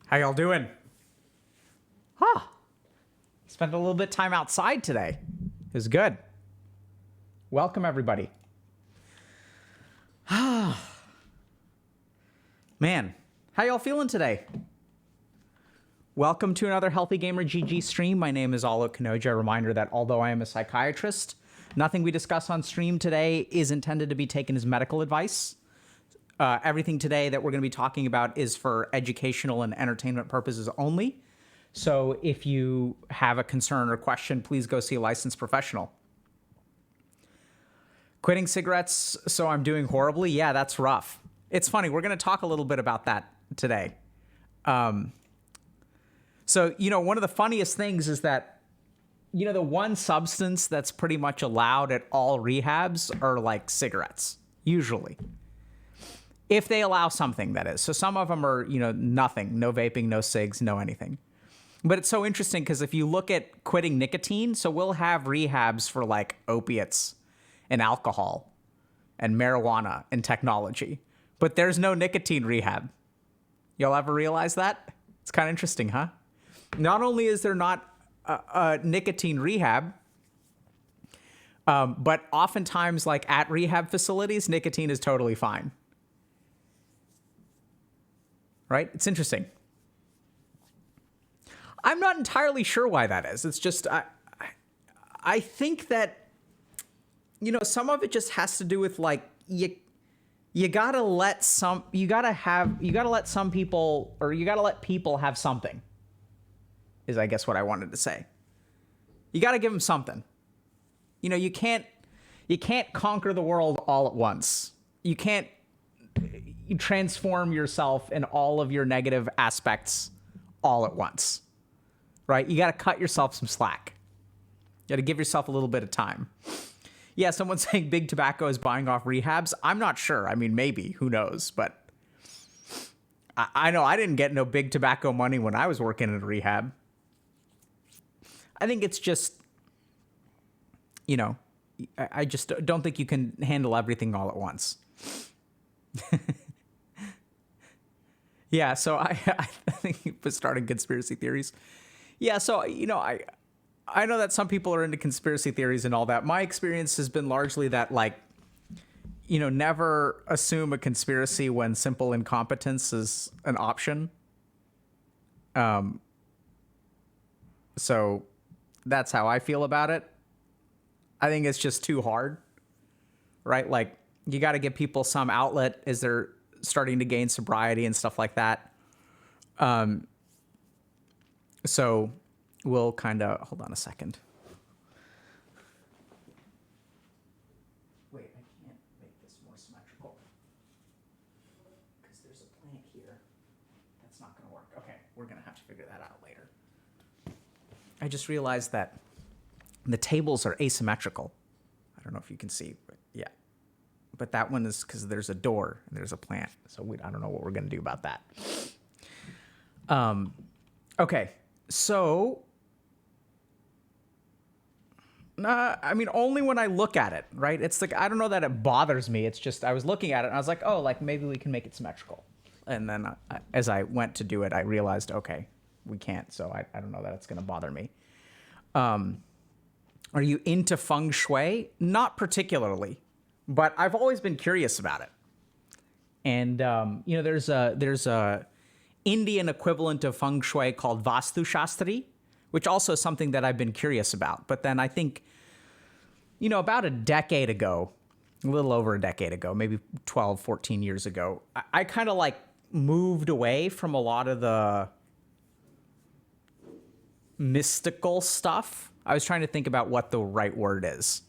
How y'all doing? Spent a little bit of time outside today. It was good. Welcome, everybody. Man, how y'all feeling today? Welcome to another Healthy Gamer GG stream. My name is Alok Kanoja. A reminder that although I am a psychiatrist, nothing we discuss on stream today is intended to be taken as medical advice. Everything today that we're going to be talking about is for educational and entertainment purposes only. So if you have a concern or question, please go see a licensed professional. Quitting cigarettes, so I'm doing horribly. Yeah, that's rough. It's funny. We're going to talk a little bit about that today. So, one of the funniest things is that, the one substance that's pretty much allowed at all rehabs are like cigarettes, usually. If they allow something, that is. So some of them are, nothing, no vaping, no cigs, no anything. But it's so interesting because if you look at quitting nicotine, so we'll have rehabs for like opiates and alcohol and marijuana and technology. But there's no nicotine rehab. Y'all ever realize that? It's kind of interesting, huh? Not only is there not a nicotine rehab, but oftentimes, like at rehab facilities, nicotine is totally fine. Right? It's interesting. I'm not entirely sure why that is. It's just, I think that, some of it just has to do with like, you gotta let some people, or you gotta let people have something, is I guess what I wanted to say. You gotta give them something. You can't conquer the world all at once. You can't transform yourself in all of your negative aspects all at once, right? You gotta cut yourself some slack. You gotta give yourself a little bit of time. Yeah, someone's saying big tobacco is buying off rehabs. I'm not sure. I mean, maybe. Who knows? But I know I didn't get no big tobacco money when I was working in a rehab. I think it's just, I just don't think you can handle everything all at once. Yeah, so I think he was starting conspiracy theories. Yeah, so, I know that some people are into conspiracy theories and all that. My experience has been largely that, like, never assume a conspiracy when simple incompetence is an option. So that's how I feel about it. I think it's just too hard, right? Like, you got to give people some outlet as they're starting to gain sobriety and stuff like that. So we'll kind of, hold on a second. Wait, I can't make this more symmetrical because there's a plant here. That's not going to work. Okay, we're going to have to figure that out later. I just realized that the tables are asymmetrical. I don't know if you can see, but yeah. But that one is because there's a door and there's a plant. So I don't know what we're going to do about that. Okay, so I mean, only when I look at it, right? It's like, I don't know that it bothers me. It's just, I was looking at it and I was like, oh, like maybe we can make it symmetrical. And then as I went to do it, I realized, okay, we can't. So I don't know that it's going to bother me. Are you into feng shui? Not particularly, but I've always been curious about it. And, there's a Indian equivalent of feng shui called Vastu Shastri, which also is something that I've been curious about. But then I think, about a decade ago, a little over a decade ago, maybe 12, 14 years ago, I kind of like moved away from a lot of the mystical stuff. I was trying to think about what the right word is.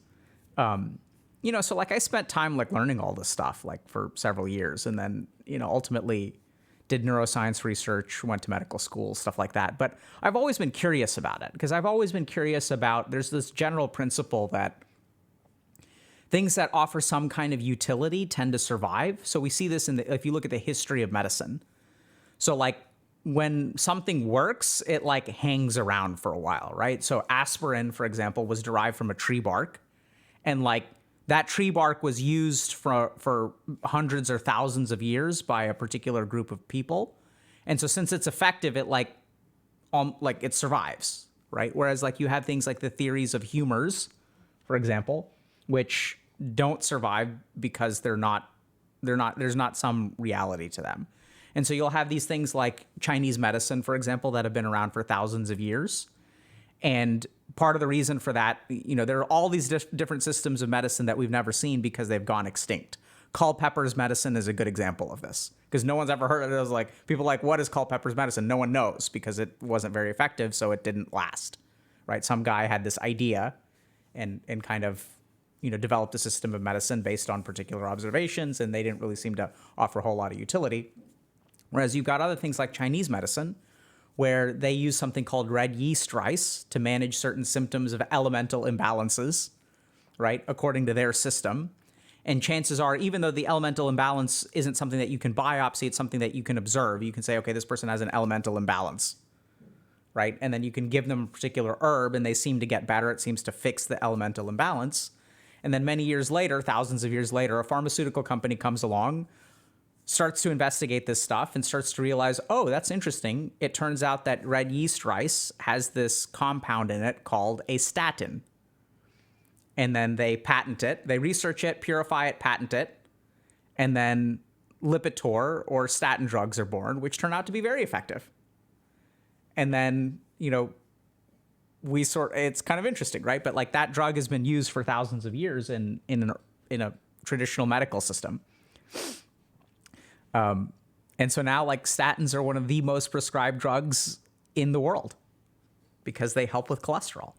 So like I spent time like learning all this stuff like for several years, and then, ultimately did neuroscience research, went to medical school, stuff like that. But I've always been curious about it because I've always been curious about, there's this general principle that things that offer some kind of utility tend to survive. So we see this if you look at the history of medicine. So like when something works, it like hangs around for a while, right? So aspirin, for example, was derived from a tree bark, and like that tree bark was used for hundreds or thousands of years by a particular group of people. And so since it's effective, it like it survives, right? Whereas like you have things like the theories of humors, for example, which don't survive because there's not some reality to them. And so you'll have these things like Chinese medicine, for example, that have been around for thousands of years. And part of the reason for that, there are all these different systems of medicine that we've never seen because they've gone extinct. Culpeper's medicine is a good example of this because no one's ever heard of it. It was like, people like, what is Culpeper's medicine? No one knows because it wasn't very effective, so it didn't last, right? Some guy had this idea and kind of, developed a system of medicine based on particular observations, and they didn't really seem to offer a whole lot of utility. Whereas you've got other things like Chinese medicine, where they use something called red yeast rice to manage certain symptoms of elemental imbalances, right, according to their system. And chances are, even though the elemental imbalance isn't something that you can biopsy, it's something that you can observe. You can say, okay, this person has an elemental imbalance, right? And then you can give them a particular herb, and they seem to get better. It seems to fix the elemental imbalance. And then many years later, thousands of years later, a pharmaceutical company comes along, starts to investigate this stuff, and starts to realize, oh, that's interesting. It turns out that red yeast rice has this compound in it called a statin. And then they patent it. They research it, purify it, patent it. And then Lipitor or statin drugs are born, which turn out to be very effective. And then, it's kind of interesting, right? But like that drug has been used for thousands of years in a traditional medical system. And so now like statins are one of the most prescribed drugs in the world because they help with cholesterol.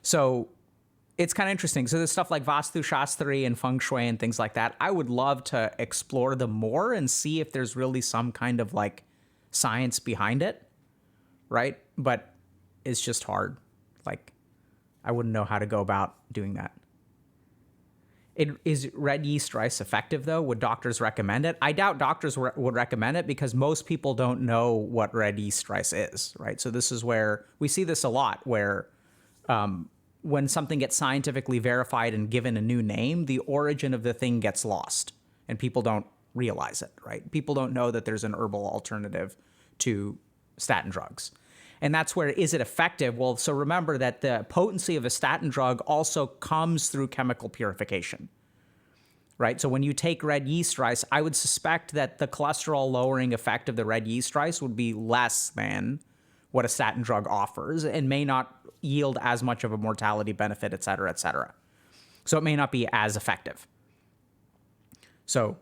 So it's kind of interesting. So there's stuff like Vastu Shastri and Feng Shui and things like that. I would love to explore them more and see if there's really some kind of like science behind it, right? But it's just hard. Like, I wouldn't know how to go about doing that. Is red yeast rice effective, though? Would doctors recommend it? I doubt doctors would recommend it because most people don't know what red yeast rice is, right? So this is where we see this a lot, where when something gets scientifically verified and given a new name, the origin of the thing gets lost and people don't realize it, right? People don't know that there's an herbal alternative to statin drugs. And that's where, is it effective? Well, so remember that the potency of a statin drug also comes through chemical purification, right? So when you take red yeast rice, I would suspect that the cholesterol lowering effect of the red yeast rice would be less than what a statin drug offers and may not yield as much of a mortality benefit, et cetera, et cetera. So it may not be as effective. So,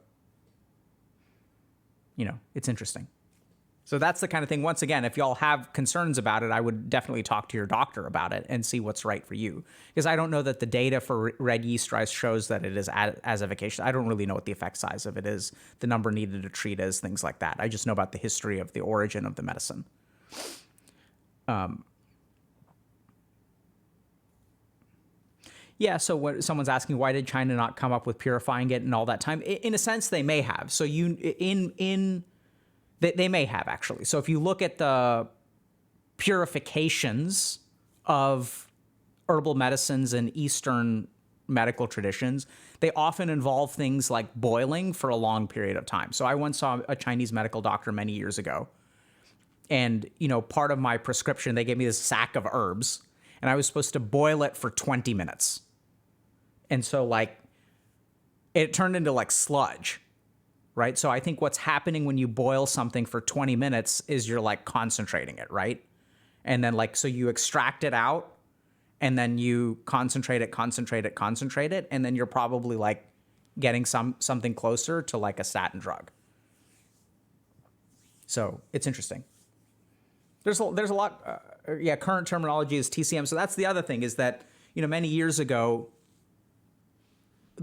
it's interesting. So that's the kind of thing, once again, if y'all have concerns about it, I would definitely talk to your doctor about it and see what's right for you. Because I don't know that the data for red yeast rice shows that it is as efficacious. I don't really know what the effect size of it is, the number needed to treat is, things like that. I just know about the history of the origin of the medicine. Yeah, so what someone's asking, why did China not come up with purifying it in all that time? In a sense, they may have. So they may have, actually. So if you look at the purifications of herbal medicines in Eastern medical traditions, they often involve things like boiling for a long period of time. So I once saw a Chinese medical doctor many years ago. And, part of my prescription, they gave me this sack of herbs, and I was supposed to boil it for 20 minutes. And so, it turned into, sludge. Right? So I think what's happening when you boil something for 20 minutes is you're concentrating it, right? And then so you extract it out and then you concentrate it, and then you're probably getting something closer to a statin drug. So it's interesting. There's a lot, current terminology is TCM. So that's the other thing, is that, many years ago,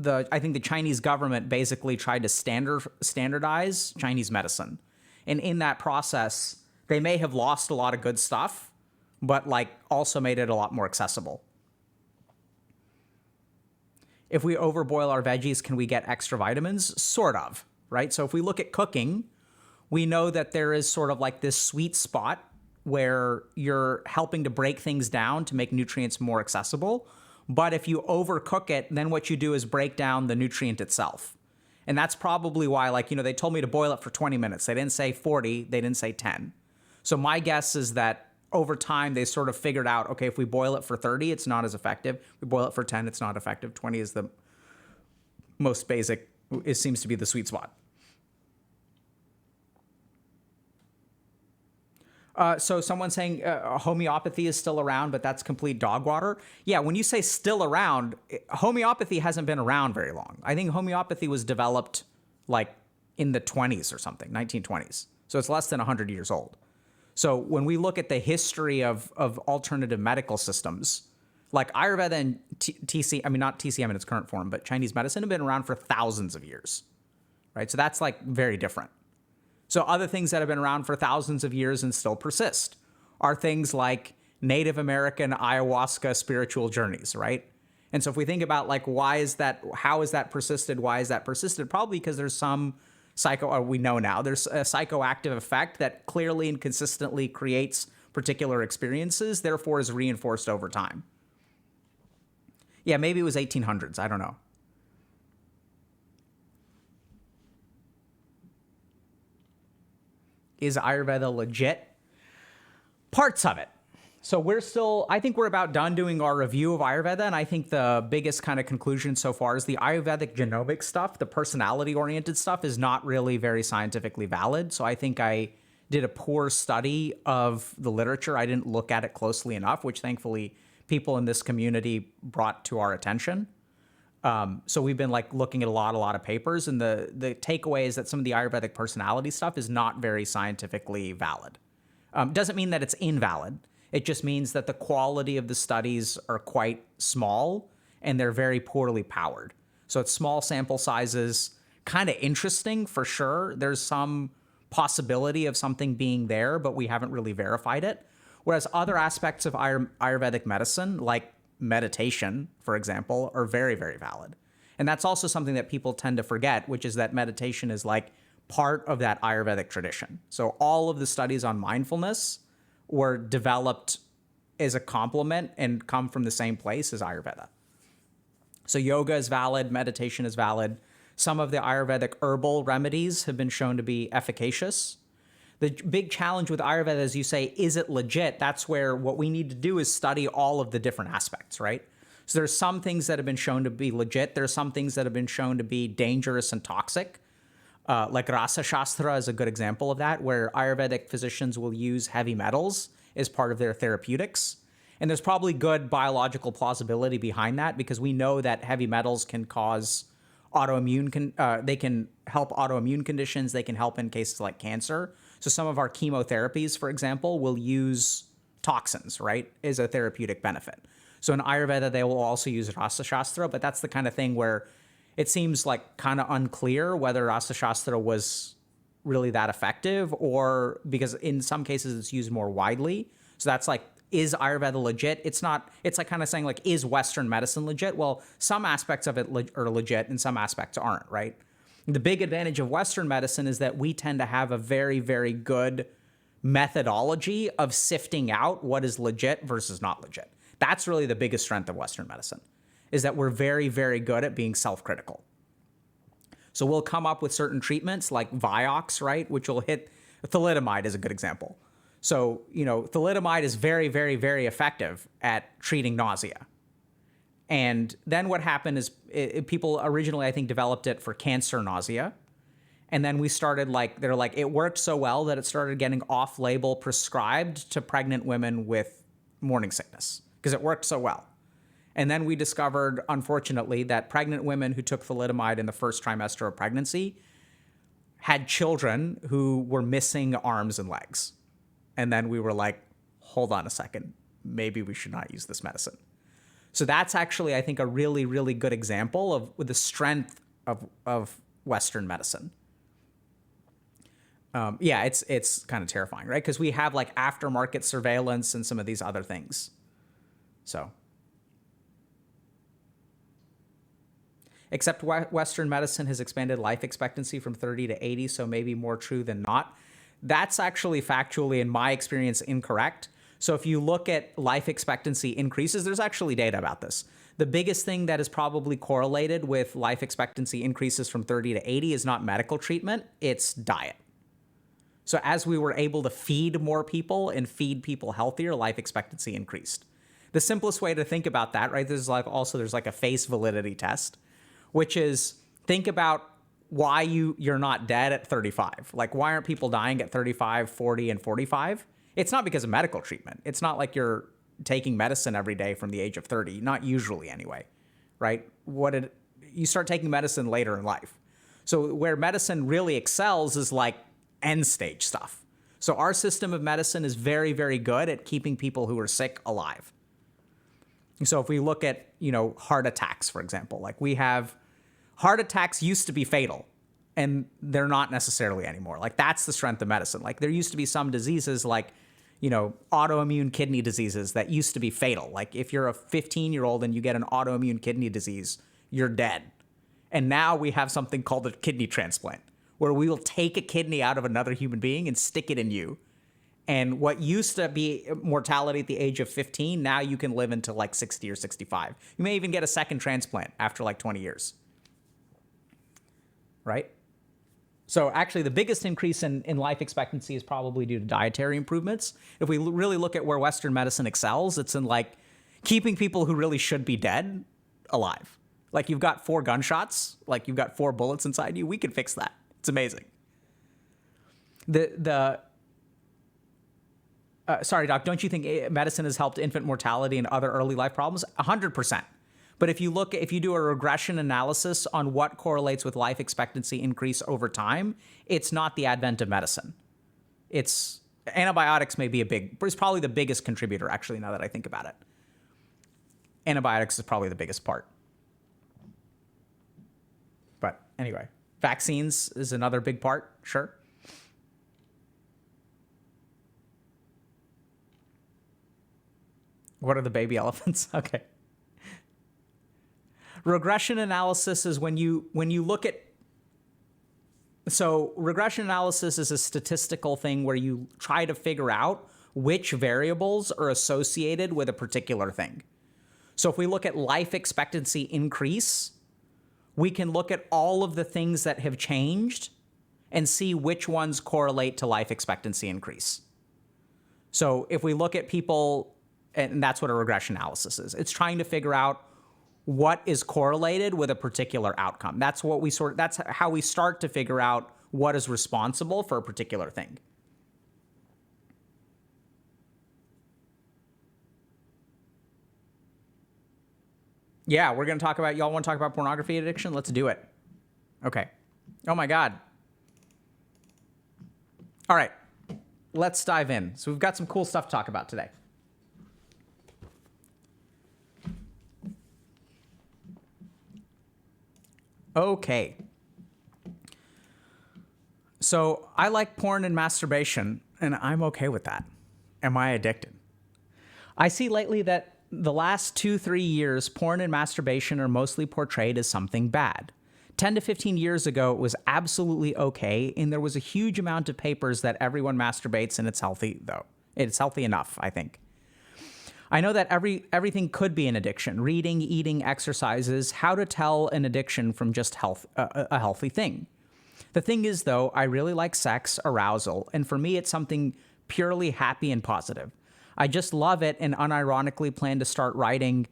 I think the Chinese government basically tried to standardize Chinese medicine. And in that process, they may have lost a lot of good stuff, but also made it a lot more accessible. If we overboil our veggies, can we get extra vitamins? Sort of, right? So if we look at cooking, we know that there is sort of this sweet spot where you're helping to break things down to make nutrients more accessible. But if you overcook it, then what you do is break down the nutrient itself. And that's probably why, they told me to boil it for 20 minutes. They didn't say 40, they didn't say 10. So my guess is that over time, they sort of figured out, okay, if we boil it for 30, it's not as effective. If we boil it for 10, it's not effective. 20 is the most basic, it seems to be the sweet spot. So someone's saying homeopathy is still around, but that's complete dog water. Yeah, when you say still around, homeopathy hasn't been around very long. I think homeopathy was developed in the 20s or something, 1920s. So it's less than 100 years old. So when we look at the history of alternative medical systems, Ayurveda and not TCM in its current form, but Chinese medicine have been around for thousands of years, right? So that's very different. So other things that have been around for thousands of years and still persist are things like Native American ayahuasca spiritual journeys, right? And so if we think about how is that persisted? Why is that persisted? Probably because there's some we know now, there's a psychoactive effect that clearly and consistently creates particular experiences, therefore is reinforced over time. Yeah, maybe it was 1800s. I don't know. Is Ayurveda legit? Parts of it. So I think we're about done doing our review of Ayurveda, and I think the biggest kind of conclusion so far is the Ayurvedic genomic stuff, the personality-oriented stuff, is not really very scientifically valid. So I think I did a poor study of the literature. I didn't look at it closely enough, which thankfully people in this community brought to our attention. So we've been like looking at a lot of papers, and the takeaway is that some of the Ayurvedic personality stuff is not very scientifically valid. Doesn't mean that it's invalid. It just means that the quality of the studies are quite small and they're very poorly powered. So it's small sample sizes, kind of interesting for sure. There's some possibility of something being there, but we haven't really verified it. Whereas other aspects of Ayurvedic medicine, like meditation, for example, are very, very valid. And that's also something that people tend to forget, which is that meditation is like part of that Ayurvedic tradition. So all of the studies on mindfulness were developed as a complement and come from the same place as Ayurveda. So yoga is valid, meditation is valid. Some of the Ayurvedic herbal remedies have been shown to be efficacious. The big challenge with Ayurveda is you say, is it legit? That's where what we need to do is study all of the different aspects, right? So there's some things that have been shown to be legit. There's some things that have been shown to be dangerous and toxic. Like Rasa Shastra is a good example of that, where Ayurvedic physicians will use heavy metals as part of their therapeutics. And there's probably good biological plausibility behind that, because we know that heavy metals can cause they can help autoimmune conditions. They can help in cases like cancer. So some of our chemotherapies, for example, will use toxins, right, as a therapeutic benefit. So in Ayurveda, they will also use Rasa Shastra, but that's the kind of thing where it seems like kind of unclear whether Rasa Shastra was really that effective, or because in some cases it's used more widely. So that's like, is Ayurveda legit? It's not. It's like kind of saying like, is Western medicine legit? Well, some aspects of it are legit and some aspects aren't, right? The big advantage of Western medicine is that we tend to have a very, very good methodology of sifting out what is legit versus not legit. That's really the biggest strength of Western medicine, is that we're very, very good at being self-critical. So we'll come up with certain treatments like Vioxx, right, which will hit. Thalidomide is a good example. So, thalidomide is very, very, very effective at treating nausea. And then what happened is people originally, I think, developed it for cancer nausea. And then we started they're like, it worked so well that it started getting off-label prescribed to pregnant women with morning sickness because it worked so well. And then we discovered, unfortunately, that pregnant women who took thalidomide in the first trimester of pregnancy had children who were missing arms and legs. And then we were like, hold on a second, maybe we should not use this medicine. So that's actually, I think, a really, really good example of the strength of Western medicine. It's kind of terrifying, right? Because we have like aftermarket surveillance and some of these other things. So, except Western medicine has expanded life expectancy from 30 to 80, so maybe more true than not. That's actually factually, in my experience, incorrect. So if you look at life expectancy increases, there's actually data about this. The biggest thing that is probably correlated with life expectancy increases from 30 to 80 is not medical treatment, it's diet. So as we were able to feed more people and feed people healthier, life expectancy increased. The simplest way to think about that, right, there's like a face validity test, which is think about why you're not dead at 35. Like, why aren't people dying at 35, 40, and 45? It's not because of medical treatment. It's not like you're taking medicine every day from the age of 30, not usually anyway, right? You start taking medicine later in life. So where medicine really excels is like end stage stuff. So our system of medicine is very, very good at keeping people who are sick alive. So if we look at, heart attacks, for example, like we have heart attacks used to be fatal, and they're not necessarily anymore. Like that's the strength of medicine. Like there used to be some diseases like, autoimmune kidney diseases that used to be fatal. Like if you're a 15-year-old and you get an autoimmune kidney disease, you're dead. And now we have something called a kidney transplant, where we will take a kidney out of another human being and stick it in you. And what used to be mortality at the age of 15, now you can live until like 60 or 65. You may even get a second transplant after like 20 years. Right? So actually the biggest increase in life expectancy is probably due to dietary improvements. If we really look at where Western medicine excels, it's in like keeping people who really should be dead alive. Like you've got 4 gunshots, like you've got 4 bullets inside you. We can fix that. It's amazing. Sorry, Doc, don't you think medicine has helped infant mortality and other early life problems? 100%. But if you do a regression analysis on what correlates with life expectancy increase over time, it's not the advent of medicine. It's antibiotics it's probably the biggest contributor, actually, now that I think about it. Antibiotics is probably the biggest part. But anyway, vaccines is another big part, sure. What are the baby elephants? Okay. Regression analysis is when you look at, so regression analysis is a statistical thing where you try to figure out which variables are associated with a particular thing. So if we look at life expectancy increase, we can look at all of the things that have changed and see which ones correlate to life expectancy increase. So if we look at people, and that's what a regression analysis is, it's trying to figure out what is correlated with a particular outcome. That's how we start to figure out what is responsible for a particular thing. Yeah, we're going to talk about, y'all want to talk about pornography addiction? Let's do it. Okay. Oh my God. All right, let's dive in. So we've got some cool stuff to talk about today. Okay. So I like porn and masturbation, and I'm okay with that. Am I addicted? I see lately that the last 2-3 years, porn and masturbation are mostly portrayed as something bad. 10 to 15 years ago, it was absolutely okay, and there was a huge amount of papers that everyone masturbates, and it's healthy, though. It's healthy enough, I think. I know that everything could be an addiction. Reading, eating, exercises, how to tell an addiction from just a healthy thing. The thing is, though, I really like sex, arousal, and for me, it's something purely happy and positive. I just love it and unironically plan to start writing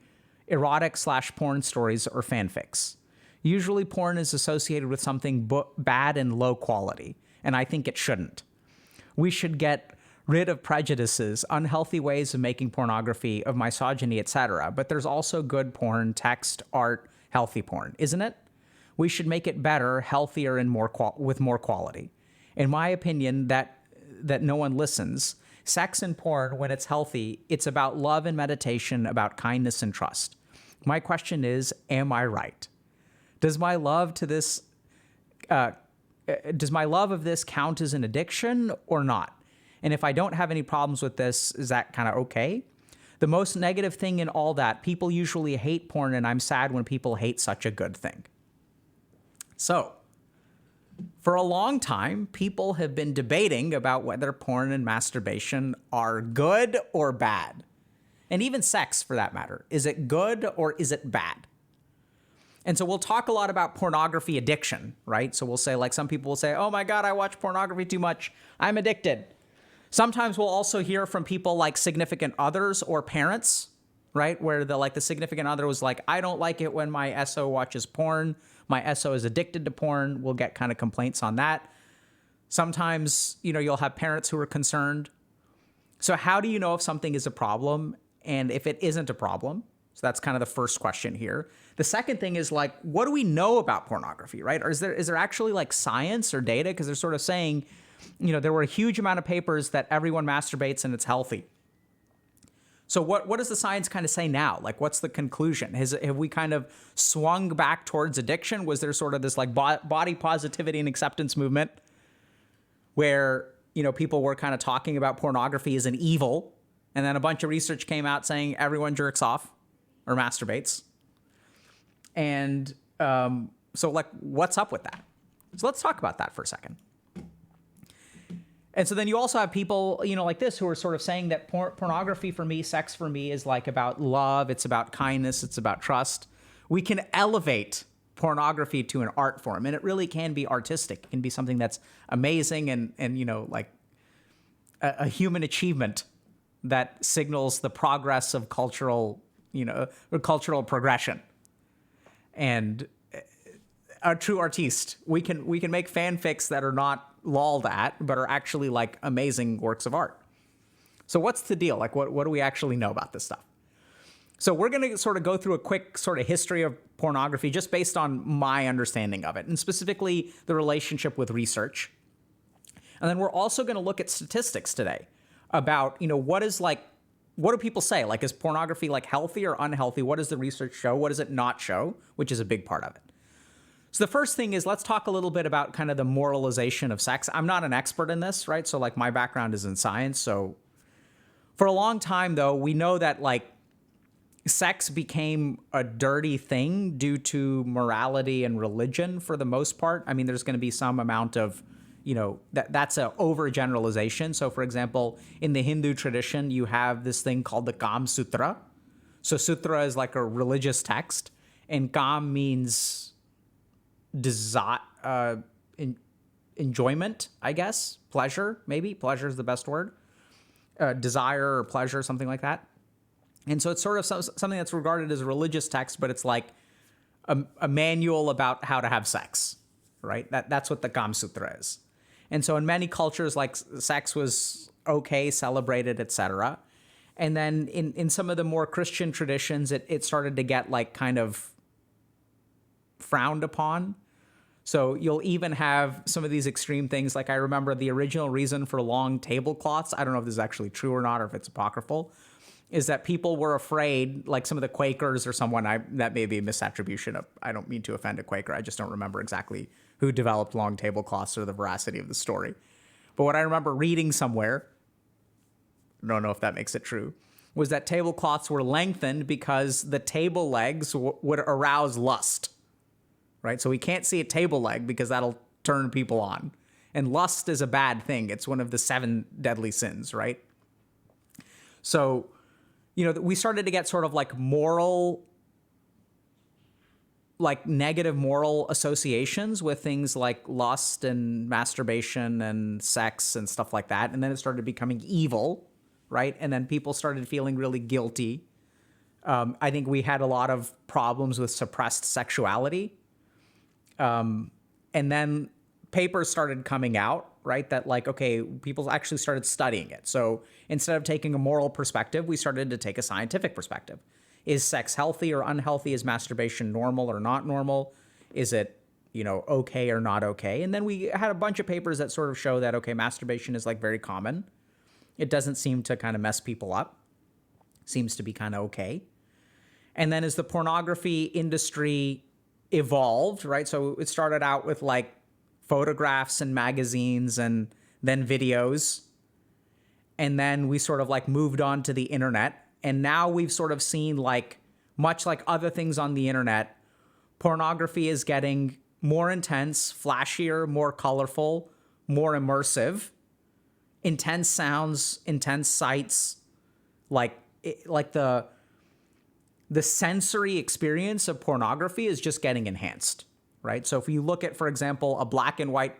erotic/porn stories or fanfics. Usually porn is associated with something bad and low quality, and I think it shouldn't. We should get rid of prejudices, unhealthy ways of making pornography, of misogyny, etc. But there's also good porn, text, art, healthy porn, isn't it? We should make it better, healthier, and with more quality. In my opinion, that no one listens. Sex and porn, when it's healthy, it's about love and meditation, about kindness and trust. My question is, am I right? Does my love of this count as an addiction or not? And if I don't have any problems with this, is that kind of okay? The most negative thing in all that, people usually hate porn, and I'm sad when people hate such a good thing. So, for a long time, people have been debating about whether porn and masturbation are good or bad. And even sex, for that matter. Is it good or is it bad? And so we'll talk a lot about pornography addiction, right? So we'll say, like, some people will say, oh my God, I watch pornography too much. I'm addicted. Sometimes we'll also hear from people like significant others or parents, right? Where the significant other was like, I don't like it when my SO watches porn. My SO is addicted to porn. We'll get kind of complaints on that. Sometimes, you'll have parents who are concerned. So how do you know if something is a problem and if it isn't a problem? So that's kind of the first question here. The second thing is, like, what do we know about pornography, right? Or is there actually like science or data? Because they're sort of saying, there were a huge amount of papers that everyone masturbates and it's healthy. So what does the science kind of say now? Like, what's the conclusion? Have we kind of swung back towards addiction? Was there sort of this like body positivity and acceptance movement where, people were kind of talking about pornography as an evil, and then a bunch of research came out saying everyone jerks off or masturbates? And so, like, what's up with that? So let's talk about that for a second. And so then you also have people, like this who are sort of saying that pornography for me, sex for me is like about love. It's about kindness. It's about trust. We can elevate pornography to an art form, and it really can be artistic. It can be something that's amazing and like a human achievement that signals the progress of cultural, or cultural progression. And a true artiste, we can make fanfics that are not lolled at, but are actually like amazing works of art. So what's the deal? Like, what do we actually know about this stuff? So we're going to sort of go through a quick sort of history of pornography just based on my understanding of it, and specifically the relationship with research. And then we're also going to look at statistics today about, what do people say? Like, is pornography like healthy or unhealthy? What does the research show? What does it not show? Which is a big part of it. So the first thing is, let's talk a little bit about kind of the moralization of sex. I'm not an expert in this, right? So like my background is in science. So for a long time, though, we know that like sex became a dirty thing due to morality and religion for the most part. I mean, there's going to be some amount of, that's a overgeneralization. So for example, in the Hindu tradition, you have this thing called the Kam Sutra. So sutra is like a religious text, and Kam means enjoyment, I guess, pleasure, maybe. Pleasure is the best word. Desire or pleasure, something like that. And so it's sort of something that's regarded as a religious text, but it's like a manual about how to have sex, right? That's what the Kam Sutra is. And so in many cultures, like sex was okay, celebrated, etc. And then in some of the more Christian traditions, it started to get like kind of frowned upon. So you'll even have some of these extreme things. Like I remember the original reason for long tablecloths, I don't know if this is actually true or not, or if it's apocryphal, is that people were afraid, like some of the Quakers or someone, that may be a misattribution of, I don't mean to offend a Quaker, I just don't remember exactly who developed long tablecloths or the veracity of the story. But what I remember reading somewhere, I don't know if that makes it true, was that tablecloths were lengthened because the table legs would arouse lust. Right? So we can't see a table leg because that'll turn people on. And lust is a bad thing. It's one of the 7 deadly sins, right? So, we started to get sort of like negative moral associations with things like lust and masturbation and sex and stuff like that. And then it started becoming evil, right? And then people started feeling really guilty. I think we had a lot of problems with suppressed sexuality. And then papers started coming out, right? That like, okay, people actually started studying it. So instead of taking a moral perspective, we started to take a scientific perspective. Is sex healthy or unhealthy? Is masturbation normal or not normal? Is it, okay or not okay? And then we had a bunch of papers that sort of show that, okay, masturbation is like very common. It doesn't seem to kind of mess people up. Seems to be kind of okay. And then as the pornography industry evolved, right? So it started out with like photographs and magazines and then videos. And then we sort of like moved on to the internet. And now we've sort of seen like, much like other things on the internet, pornography is getting more intense, flashier, more colorful, more immersive, intense sounds, intense sights, like the sensory experience of pornography is just getting enhanced, right? So if you look at, for example, a black and white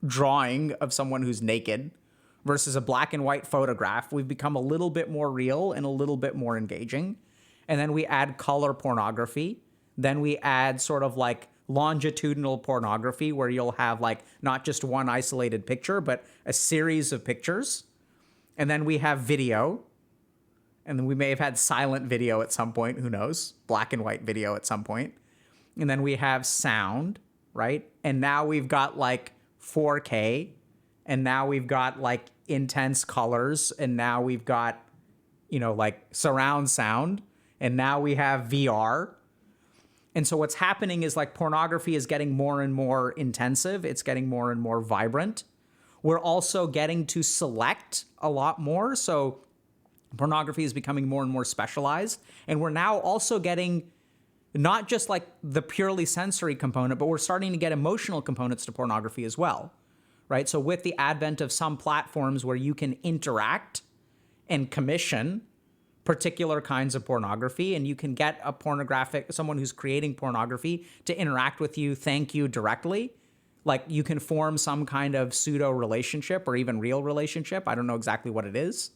drawing of someone who's naked versus a black and white photograph, we've become a little bit more real and a little bit more engaging. And then we add color pornography. Then we add sort of like longitudinal pornography where you'll have like not just one isolated picture, but a series of pictures. And then we have video. And then we may have had silent video at some point, who knows, black and white video at some point. And then we have sound, right? And now we've got like 4K, and now we've got like intense colors, and now we've got, like surround sound, and now we have VR. And so what's happening is like pornography is getting more and more intensive. It's getting more and more vibrant. We're also getting to select a lot more. So pornography is becoming more and more specialized. And we're now also getting not just like the purely sensory component, but we're starting to get emotional components to pornography as well, right? So with the advent of some platforms where you can interact and commission particular kinds of pornography, and you can get someone who's creating pornography to interact with you, thank you directly. Like you can form some kind of pseudo relationship or even real relationship. I don't know exactly what it is.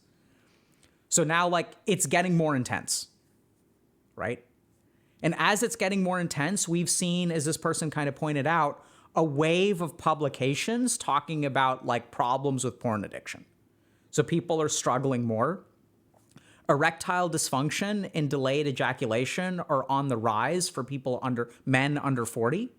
So now like it's getting more intense, right? And as it's getting more intense, we've seen, as this person kind of pointed out, a wave of publications talking about like problems with porn addiction. So people are struggling more. Erectile dysfunction and delayed ejaculation are on the rise for men under 40.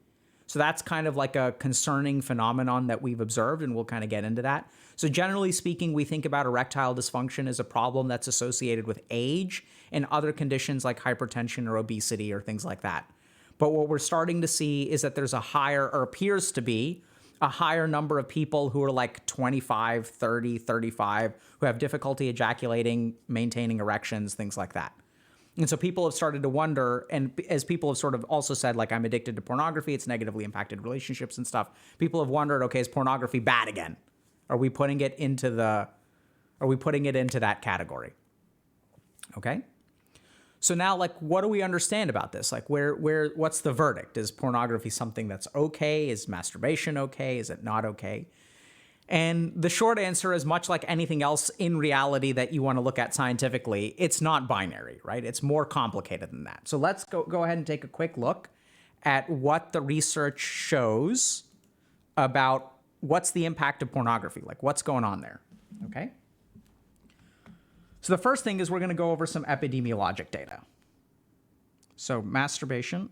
So that's kind of like a concerning phenomenon that we've observed, and we'll kind of get into that. So generally speaking, we think about erectile dysfunction as a problem that's associated with age and other conditions like hypertension or obesity or things like that. But what we're starting to see is that there's appears to be a higher number of people who are like 25, 30, 35, who have difficulty ejaculating, maintaining erections, things like that. And so people have started to wonder, and as people have sort of also said, like, I'm addicted to pornography, it's negatively impacted relationships and stuff. People have wondered, okay, is pornography bad again? Are we putting it into that category? Okay. So now, like, what do we understand about this? Like, what's the verdict? Is pornography something that's okay? Is masturbation okay? Is it not okay? And the short answer is, much like anything else in reality that you want to look at scientifically, it's not binary, right? It's more complicated than that. So let's go ahead and take a quick look at what the research shows about what's the impact of pornography, like what's going on there, okay? So the first thing is we're going to go over some epidemiologic data. So masturbation.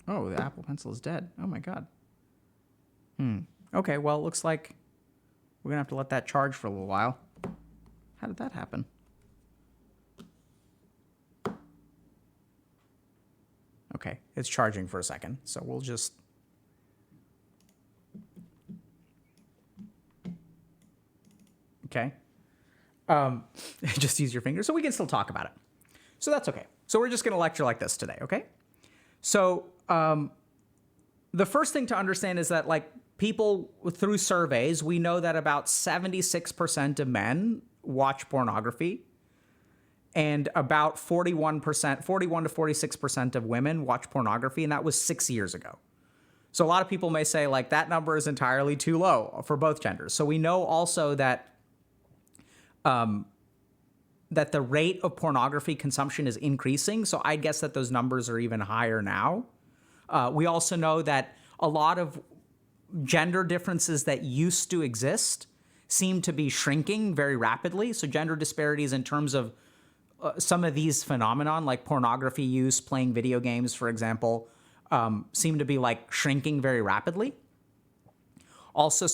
Oh, the Apple Pencil is dead. Oh my God. Okay, well, it looks like we're going to have to let that charge for a little while. How did that happen? Okay, it's charging for a second, so we'll just... Okay. Just use your fingers, so we can still talk about it. So that's okay. So we're just going to lecture like this today, okay? So the first thing to understand is that, like, people, through surveys, we know that about 76% of men watch pornography, and about 41 to 46% of women watch pornography, and that was 6 years ago. So a lot of people may say, like, that number is entirely too low for both genders. So we know also that that the rate of pornography consumption is increasing. So I guess that those numbers are even higher now. We also know that a lot of gender differences that used to exist seem to be shrinking very rapidly. So gender disparities in terms of some of these phenomenon, like pornography use, playing video games, for example, seem to be like shrinking very rapidly. Also,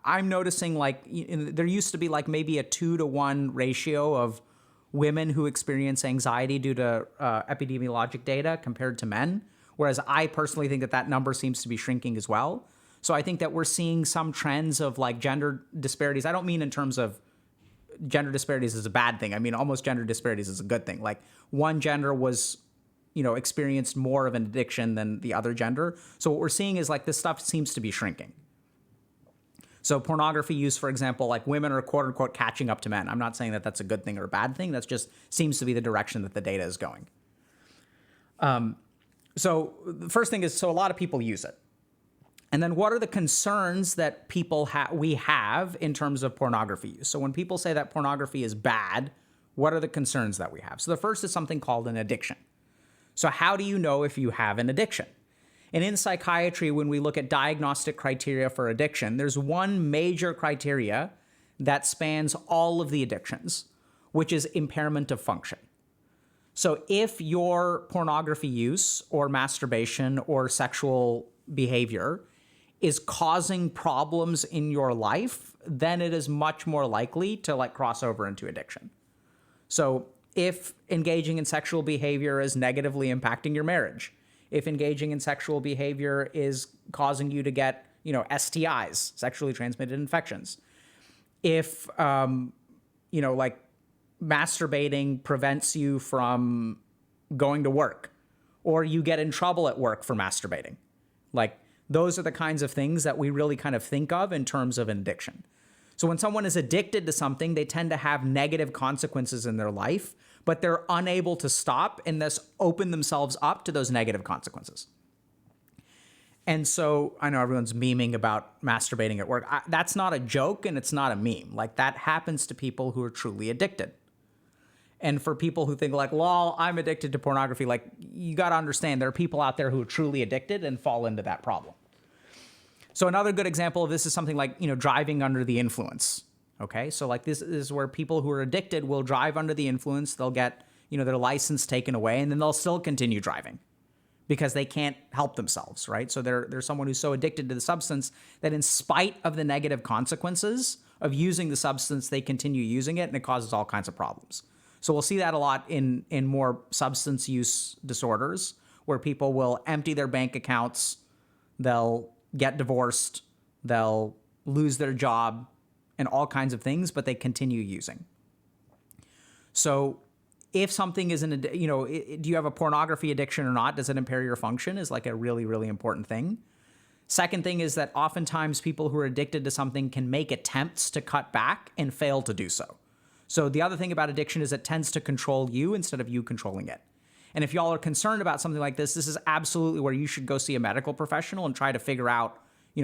I'm noticing, like, there used to be like maybe a 2-to-1 ratio of women who experience anxiety due to epidemiologic data compared to men, whereas I personally think that number seems to be shrinking as well. So I think that we're seeing some trends of like gender disparities. I don't mean in terms of gender disparities is a bad thing. I mean, almost gender disparities is a good thing. Like, one gender was, experienced more of an addiction than the other gender. So what we're seeing is like this stuff seems to be shrinking. So pornography use, for example, like women are quote unquote catching up to men. I'm not saying that that's a good thing or a bad thing. That's just seems to be the direction that the data is going. So the first thing is, so a lot of people use it. And then what are the concerns that we have in terms of pornography use? So when people say that pornography is bad, what are the concerns that we have? So the first is something called an addiction. So how do you know if you have an addiction? And in psychiatry, when we look at diagnostic criteria for addiction, there's one major criteria that spans all of the addictions, which is impairment of function. So if your pornography use or masturbation or sexual behavior is causing problems in your life, then it is much more likely to like cross over into addiction. So if engaging in sexual behavior is negatively impacting your marriage, if engaging in sexual behavior is causing you to get, STIs, sexually transmitted infections, if like masturbating prevents you from going to work, or you get in trouble at work for masturbating. Like, those are the kinds of things that we really kind of think of in terms of an addiction. So when someone is addicted to something, they tend to have negative consequences in their life, but they're unable to stop and thus open themselves up to those negative consequences. And so I know everyone's memeing about masturbating at work. That's not a joke and it's not a meme. Like, that happens to people who are truly addicted. And for people who think like, lol, I'm addicted to pornography, like, you got to understand there are people out there who are truly addicted and fall into that problem. So another good example of this is something like, driving under the influence. Okay, so like this is where people who are addicted will drive under the influence. They'll get, their license taken away, and then they'll still continue driving because they can't help themselves, right? So they're someone who's so addicted to the substance that in spite of the negative consequences of using the substance, they continue using it, and it causes all kinds of problems. So we'll see that a lot in more substance use disorders, where people will empty their bank accounts, they'll get divorced, they'll lose their job, and all kinds of things, but they continue using. So if something is do you have a pornography addiction or not? Does it impair your function? Is like a really, really important thing. Second thing is that oftentimes people who are addicted to something can make attempts to cut back and fail to do so. So the other thing about addiction is it tends to control you instead of you controlling it. And if y'all are concerned about something like this is absolutely where you should go see a medical professional and try to figure out,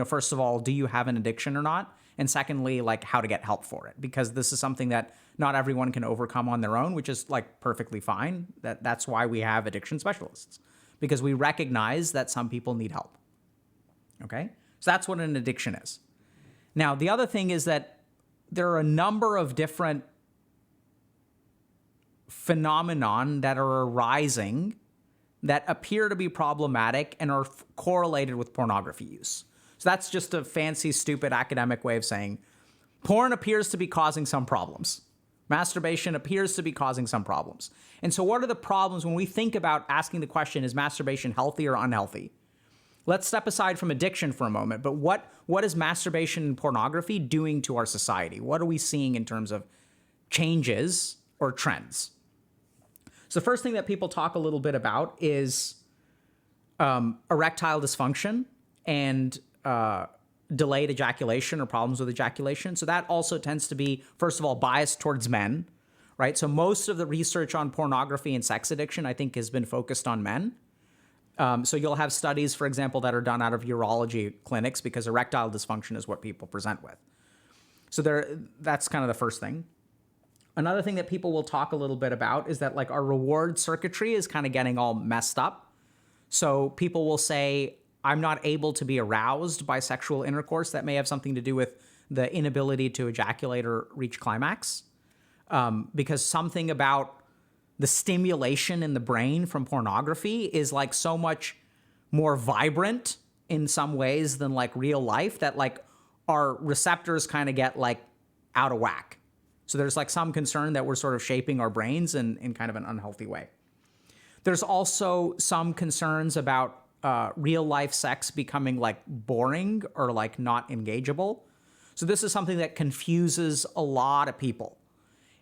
first of all, do you have an addiction or not? And secondly, like, how to get help for it, because this is something that not everyone can overcome on their own, which is like perfectly fine. That's why we have addiction specialists, because we recognize that some people need help. Okay? So that's what an addiction is. Now, the other thing is that there are a number of different phenomenon that are arising that appear to be problematic and are correlated with pornography use. So that's just a fancy, stupid academic way of saying porn appears to be causing some problems. Masturbation appears to be causing some problems. And so what are the problems when we think about asking the question, is masturbation healthy or unhealthy? Let's step aside from addiction for a moment, but what is masturbation and pornography doing to our society? What are we seeing in terms of changes or trends? So the first thing that people talk a little bit about is erectile dysfunction and delayed ejaculation or problems with ejaculation. So that also tends to be, first of all, biased towards men, right? So most of the research on pornography and sex addiction, I think, has been focused on men. So you'll have studies, for example, that are done out of urology clinics because erectile dysfunction is what people present with. So that's kind of the first thing. Another thing that people will talk a little bit about is that like our reward circuitry is kind of getting all messed up. So people will say, I'm not able to be aroused by sexual intercourse. That may have something to do with the inability to ejaculate or reach climax, because something about the stimulation in the brain from pornography is like so much more vibrant in some ways than like real life, that like our receptors kind of get like out of whack. So there's like some concern that we're sort of shaping our brains in kind of an unhealthy way. There's also some concerns about real life sex becoming like boring or like not engageable. So this is something that confuses a lot of people,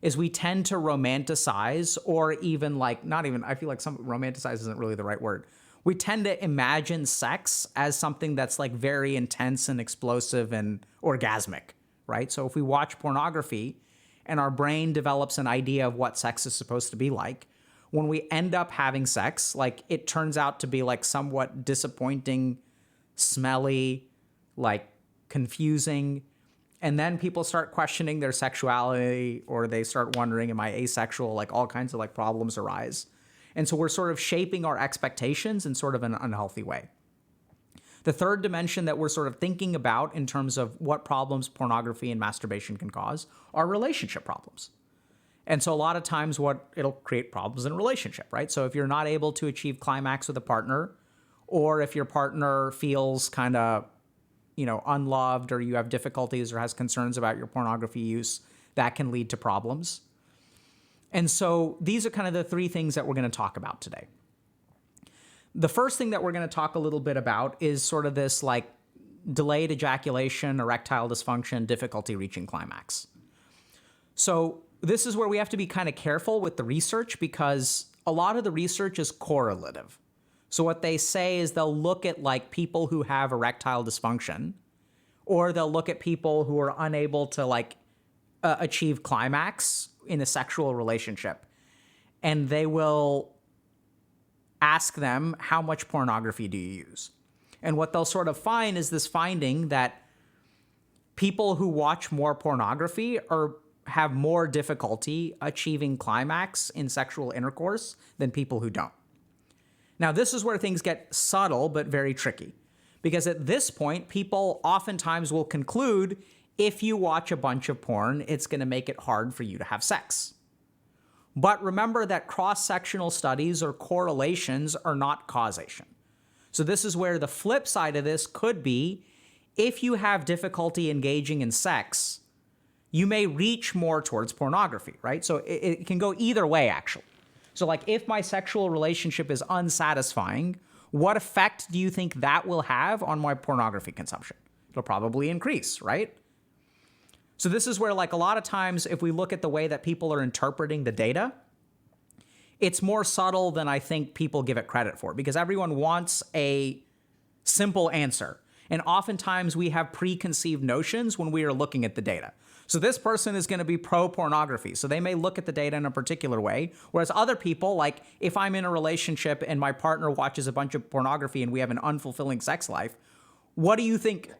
is we tend to romanticize, or even like, not even, I feel like some romanticize isn't really the right word. We tend to imagine sex as something that's like very intense and explosive and orgasmic, right? So if we watch pornography and our brain develops an idea of what sex is supposed to be like, when we end up having sex, like it turns out to be like somewhat disappointing, smelly, like confusing. And then people start questioning their sexuality, or they start wondering, am I asexual? Like all kinds of like problems arise. And so we're sort of shaping our expectations in sort of an unhealthy way. The third dimension that we're sort of thinking about in terms of what problems pornography and masturbation can cause are relationship problems. And so a lot of times it'll create problems in a relationship, right? So if you're not able to achieve climax with a partner, or if your partner feels kind of, unloved, or you have difficulties or has concerns about your pornography use, that can lead to problems. And so these are kind of the three things that we're going to talk about today. The first thing that we're going to talk a little bit about is sort of this like delayed ejaculation, erectile dysfunction, difficulty reaching climax. So this is where we have to be kind of careful with the research, because a lot of the research is correlative. So what they say is they'll look at like people who have erectile dysfunction, or they'll look at people who are unable to like achieve climax in a sexual relationship, and they will ask them, how much pornography do you use? And what they'll sort of find is this finding that people who watch more pornography have more difficulty achieving climax in sexual intercourse than people who don't. Now, this is where things get subtle but very tricky, because at this point, people oftentimes will conclude if you watch a bunch of porn, it's going to make it hard for you to have sex. But remember that cross-sectional studies or correlations are not causation. So this is where the flip side of this could be, if you have difficulty engaging in sex, you may reach more towards pornography, right? So it can go either way, actually. So like if my sexual relationship is unsatisfying, what effect do you think that will have on my pornography consumption? It'll probably increase, right? So this is where like a lot of times if we look at the way that people are interpreting the data, it's more subtle than I think people give it credit for, because everyone wants a simple answer. And oftentimes we have preconceived notions when we are looking at the data. So this person is going to be pro-pornography, so they may look at the data in a particular way, whereas other people, like if I'm in a relationship and my partner watches a bunch of pornography and we have an unfulfilling sex life, what do you think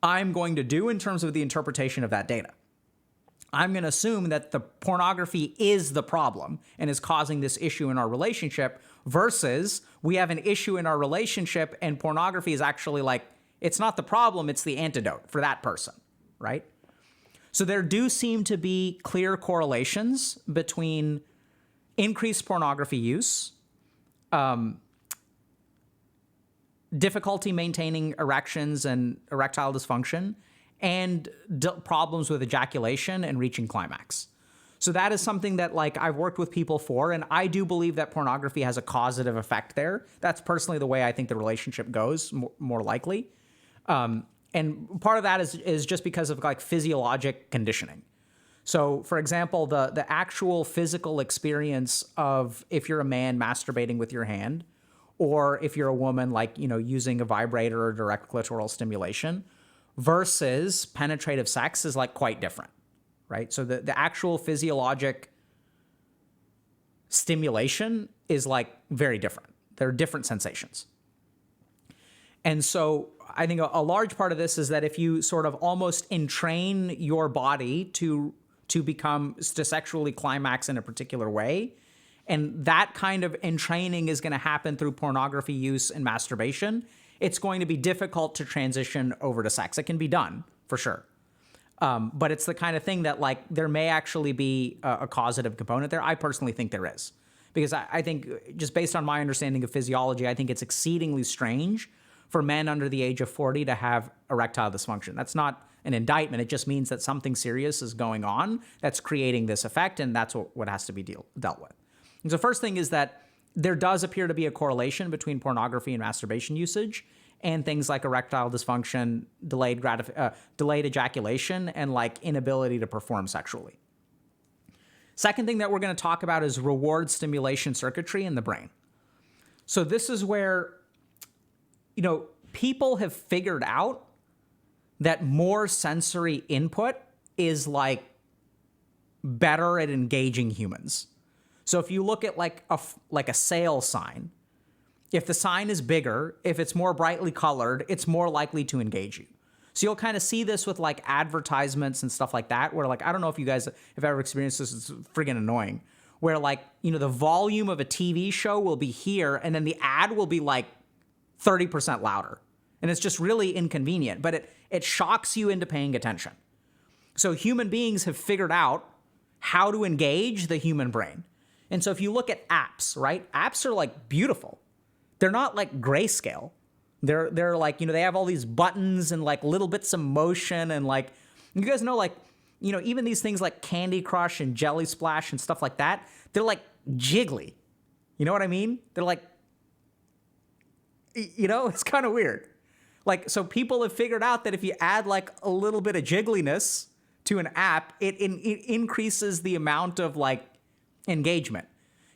I'm going to do in terms of the interpretation of that data? I'm going to assume that the pornography is the problem and is causing this issue in our relationship, versus we have an issue in our relationship and pornography is actually like, it's not the problem, it's the antidote for that person, right? So there do seem to be clear correlations between increased pornography use, difficulty maintaining erections and erectile dysfunction, and problems with ejaculation and reaching climax. So that is something that like I've worked with people for, and I do believe that pornography has a causative effect there. That's personally the way I think the relationship goes, more likely. And part of that is just because of like physiologic conditioning. So for example, the actual physical experience of if you're a man masturbating with your hand, or if you're a woman, like, you know, using a vibrator or direct clitoral stimulation versus penetrative sex is like quite different, right? So the actual physiologic stimulation is like very different. There are different sensations. And so I think a large part of this is that if you sort of almost entrain your body to sexually climax in a particular way, and that kind of entraining is going to happen through pornography use and masturbation, it's going to be difficult to transition over to sex. It can be done, for sure. But it's the kind of thing that like there may actually be a causative component there. I personally think there is. Because I think just based on my understanding of physiology, I think it's exceedingly strange for men under the age of 40 to have erectile dysfunction. That's not an indictment. It just means that something serious is going on that's creating this effect, and that's what has to be dealt with. And so first thing is that there does appear to be a correlation between pornography and masturbation usage and things like erectile dysfunction, delayed ejaculation, and like inability to perform sexually. Second thing that we're going to talk about is reward stimulation circuitry in the brain. So this is where, you know, people have figured out that more sensory input is like better at engaging humans. So if you look at like a sale sign, if the sign is bigger, if it's more brightly colored, it's more likely to engage you. So you'll kind of see this with like advertisements and stuff like that, where like, I don't know if you guys have ever experienced this, it's friggin' annoying, where like, you know, the volume of a TV show will be here and then the ad will be like 30% louder. And it's just really inconvenient, but it shocks you into paying attention. So human beings have figured out how to engage the human brain. And so if you look at apps, right? Apps are like beautiful. They're not like grayscale. They're like, you know, they have all these buttons and like little bits of motion, and like, you guys know, like, you know, even these things like Candy Crush and Jelly Splash and stuff like that, they're like jiggly. You know what I mean? They're like, you know, it's kind of weird. Like, so people have figured out that if you add like a little bit of jiggliness to an app, it increases the amount of like engagement.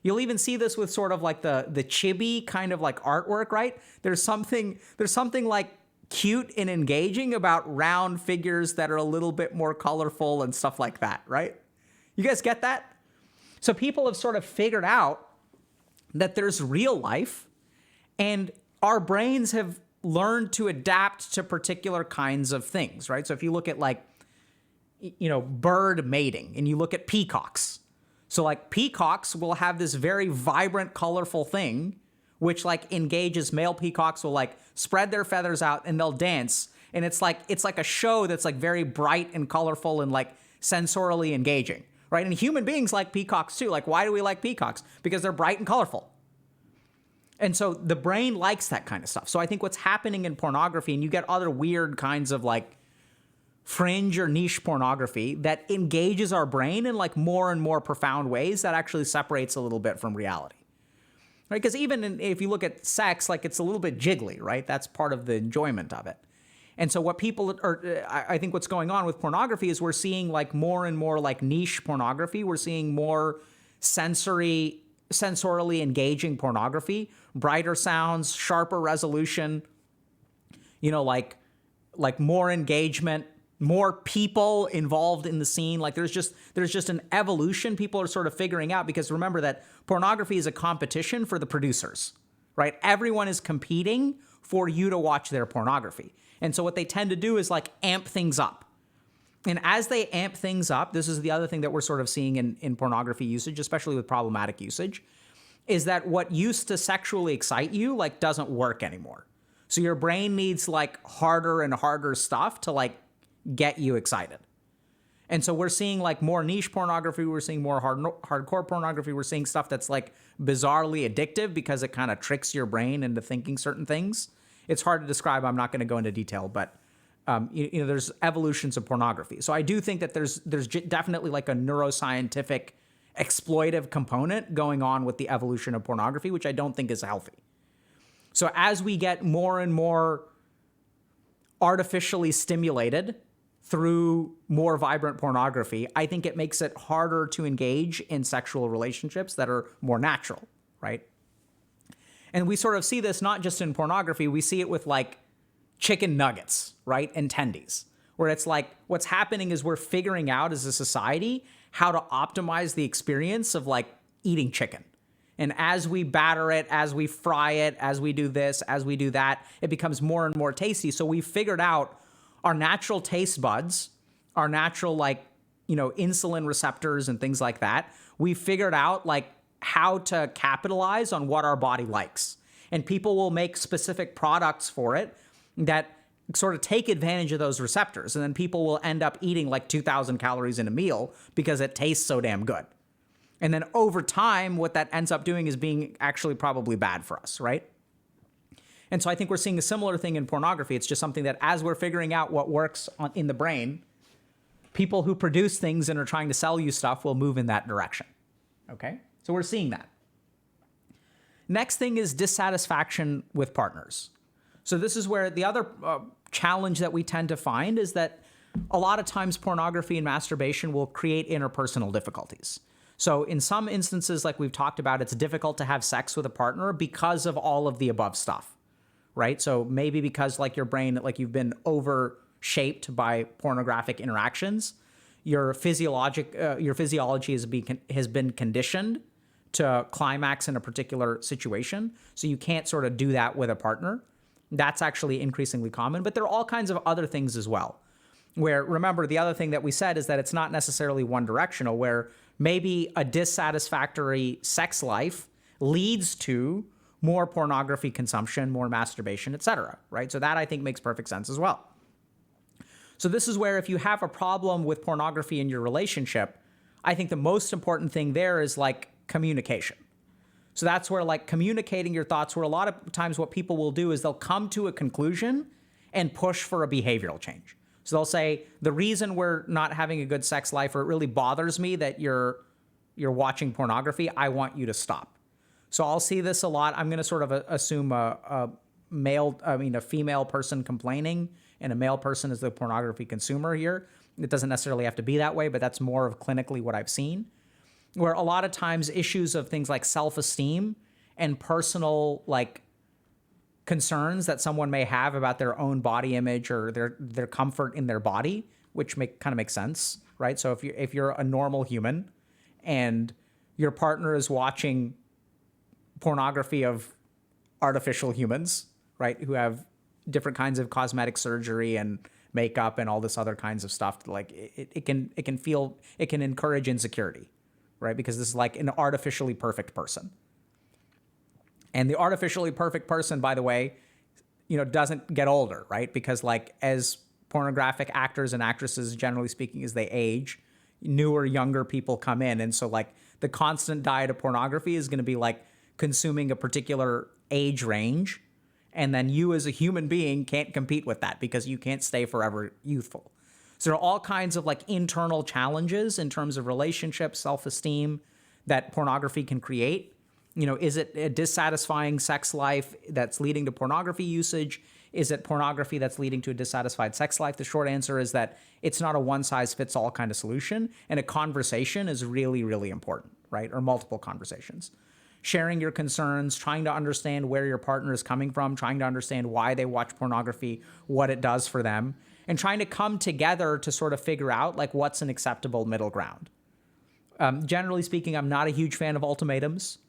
You'll even see this with sort of like the chibi kind of like artwork, right? There's something like cute and engaging about round figures that are a little bit more colorful and stuff like that, right? You guys get that? So people have sort of figured out that there's real life, and our brains have learned to adapt to particular kinds of things, right? So if you look at like, bird mating, and you look at peacocks. So like peacocks will have this very vibrant, colorful thing, which like engages male peacocks will like spread their feathers out and they'll dance. And it's like a show that's like very bright and colorful and like sensorily engaging, right? And human beings like peacocks too. Like, why do we like peacocks? Because they're bright and colorful. And so the brain likes that kind of stuff. So I think what's happening in pornography, and you get other weird kinds of like fringe or niche pornography that engages our brain in like more and more profound ways that actually separates a little bit from reality. Right? Because even if you look at sex, like it's a little bit jiggly, right? That's part of the enjoyment of it. And so what people are, I think what's going on with pornography is we're seeing like more and more like niche pornography. We're seeing more sensorily engaging pornography, brighter sounds, sharper resolution, like more engagement, more people involved in the scene. Like there's just an evolution people are sort of figuring out, because remember that pornography is a competition for the producers, right? Everyone is competing for you to watch their pornography. And so what they tend to do is like amp things up. And as they amp things up, this is the other thing that we're sort of seeing in pornography usage, especially with problematic usage, is that what used to sexually excite you like doesn't work anymore. So your brain needs like harder and harder stuff to like get you excited. And so we're seeing like more niche pornography. We're seeing more hardcore pornography. We're seeing stuff that's like bizarrely addictive because it kind of tricks your brain into thinking certain things. It's hard to describe. I'm not going to go into detail, but there's evolutions of pornography. So I do think that there's definitely like a neuroscientific exploitive component going on with the evolution of pornography, which I don't think is healthy. So as we get more and more artificially stimulated through more vibrant pornography, I think it makes it harder to engage in sexual relationships that are more natural, right? And we sort of see this not just in pornography, we see it with like chicken nuggets, right? And tendies, where it's like what's happening is we're figuring out as a society how to optimize the experience of like eating chicken. And as we batter it, as we fry it, as we do this, as we do that, it becomes more and more tasty. So we figured out our natural taste buds, our natural like, insulin receptors and things like that. We figured out like how to capitalize on what our body likes. And people will make specific products for it that sort of take advantage of those receptors. And then people will end up eating like 2,000 calories in a meal because it tastes so damn good. And then over time, what that ends up doing is being actually probably bad for us, right? And so I think we're seeing a similar thing in pornography. It's just something that as we're figuring out what works in the brain, people who produce things and are trying to sell you stuff will move in that direction, okay? So we're seeing that. Next thing is dissatisfaction with partners. So this is where the other challenge that we tend to find is that a lot of times pornography and masturbation will create interpersonal difficulties. So in some instances, like we've talked about, it's difficult to have sex with a partner because of all of the above stuff, right? So maybe because like your brain, like you've been overshaped by pornographic interactions, your physiology has been conditioned to climax in a particular situation. So you can't sort of do that with a partner. That's actually increasingly common, but there are all kinds of other things as well. Where, remember, the other thing that we said is that it's not necessarily one directional, where maybe a dissatisfactory sex life leads to more pornography consumption, more masturbation, etc., right? So that I think makes perfect sense as well. So this is where if you have a problem with pornography in your relationship, I think the most important thing there is like communication. So that's where like communicating your thoughts, where a lot of times what people will do is they'll come to a conclusion and push for a behavioral change. So they'll say, the reason we're not having a good sex life, or it really bothers me that you're watching pornography, I want you to stop. So I'll see this a lot. I'm going to sort of assume a female person complaining and a male person is the pornography consumer here. It doesn't necessarily have to be that way, but that's more of clinically what I've seen, where a lot of times issues of things like self-esteem and personal like concerns that someone may have about their own body image or their comfort in their body, which kind of makes sense, right? So if you're a normal human and your partner is watching pornography of artificial humans, right, who have different kinds of cosmetic surgery and makeup and all this other kinds of stuff, like it can encourage insecurity, right? Because this is like an artificially perfect person. And the artificially perfect person, by the way, doesn't get older, right? Because like as pornographic actors and actresses, generally speaking, as they age, newer, younger people come in. And so like the constant diet of pornography is going to be like consuming a particular age range. And then you as a human being can't compete with that because you can't stay forever youthful. So there are all kinds of like internal challenges in terms of relationships, self-esteem that pornography can create. Is it a dissatisfying sex life that's leading to pornography usage? Is it pornography that's leading to a dissatisfied sex life? The short answer is that it's not a one-size-fits-all kind of solution, and a conversation is really, really important, right? Or multiple conversations. Sharing your concerns, trying to understand where your partner is coming from, trying to understand why they watch pornography, what it does for them, and trying to come together to sort of figure out like what's an acceptable middle ground. Generally speaking, I'm not a huge fan of ultimatums.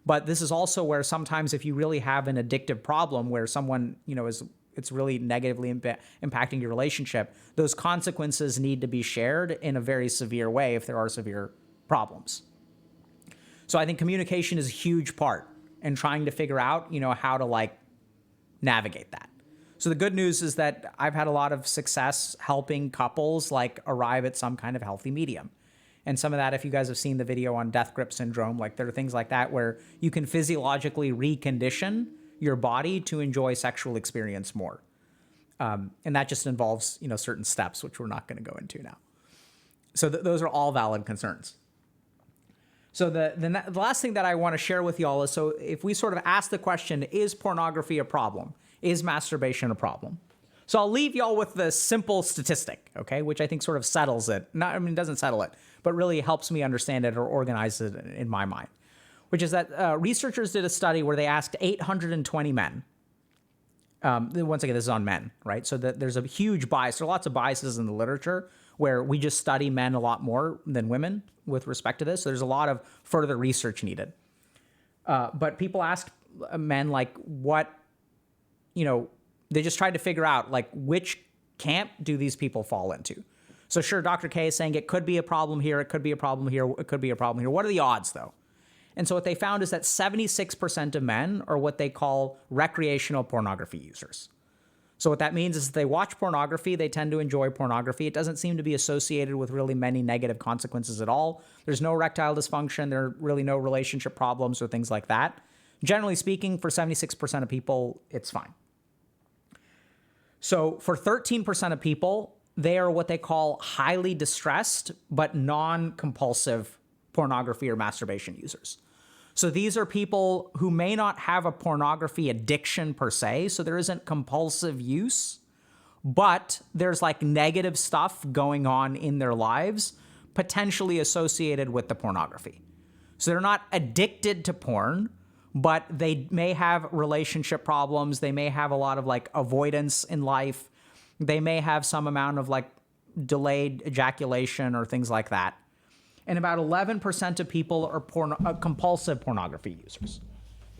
But this is also where sometimes if you really have an addictive problem where someone, it's really negatively impacting your relationship, those consequences need to be shared in a very severe way if there are severe problems. So I think communication is a huge part in trying to figure out, how to like navigate that. So the good news is that I've had a lot of success helping couples like arrive at some kind of healthy medium. And some of that, if you guys have seen the video on death grip syndrome, like there are things like that where you can physiologically recondition your body to enjoy sexual experience more. And that just involves, certain steps, which we're not going to go into now. So those are all valid concerns. So the last thing that I want to share with y'all is, so if we sort of ask the question, is pornography a problem? Is masturbation a problem? So I'll leave y'all with the simple statistic, okay, which I think sort of settles it. It doesn't settle it, but really helps me understand it or organize it in my mind, which is that researchers did a study where they asked 820 men. Once again, this is on men, right? So that there's a huge bias. There are lots of biases in the literature where we just study men a lot more than women with respect to this. So there's a lot of further research needed. But people asked men like what, they just tried to figure out like which camp do these people fall into. So sure, Dr. K is saying it could be a problem here, it could be a problem here, it could be a problem here. What are the odds though? And so what they found is that 76% of men are what they call recreational pornography users. So what that means is they watch pornography, they tend to enjoy pornography. It doesn't seem to be associated with really many negative consequences at all. There's no erectile dysfunction, there are really no relationship problems or things like that. Generally speaking, for 76% of people, it's fine. So for 13% of people, they are what they call highly distressed but non-compulsive pornography or masturbation users. So these are people who may not have a pornography addiction per se, so there isn't compulsive use, but there's like negative stuff going on in their lives potentially associated with the pornography. So they're not addicted to porn, but they may have relationship problems. They may have a lot of like avoidance in life. They may have some amount of like delayed ejaculation or things like that. And about 11% of people are compulsive pornography users.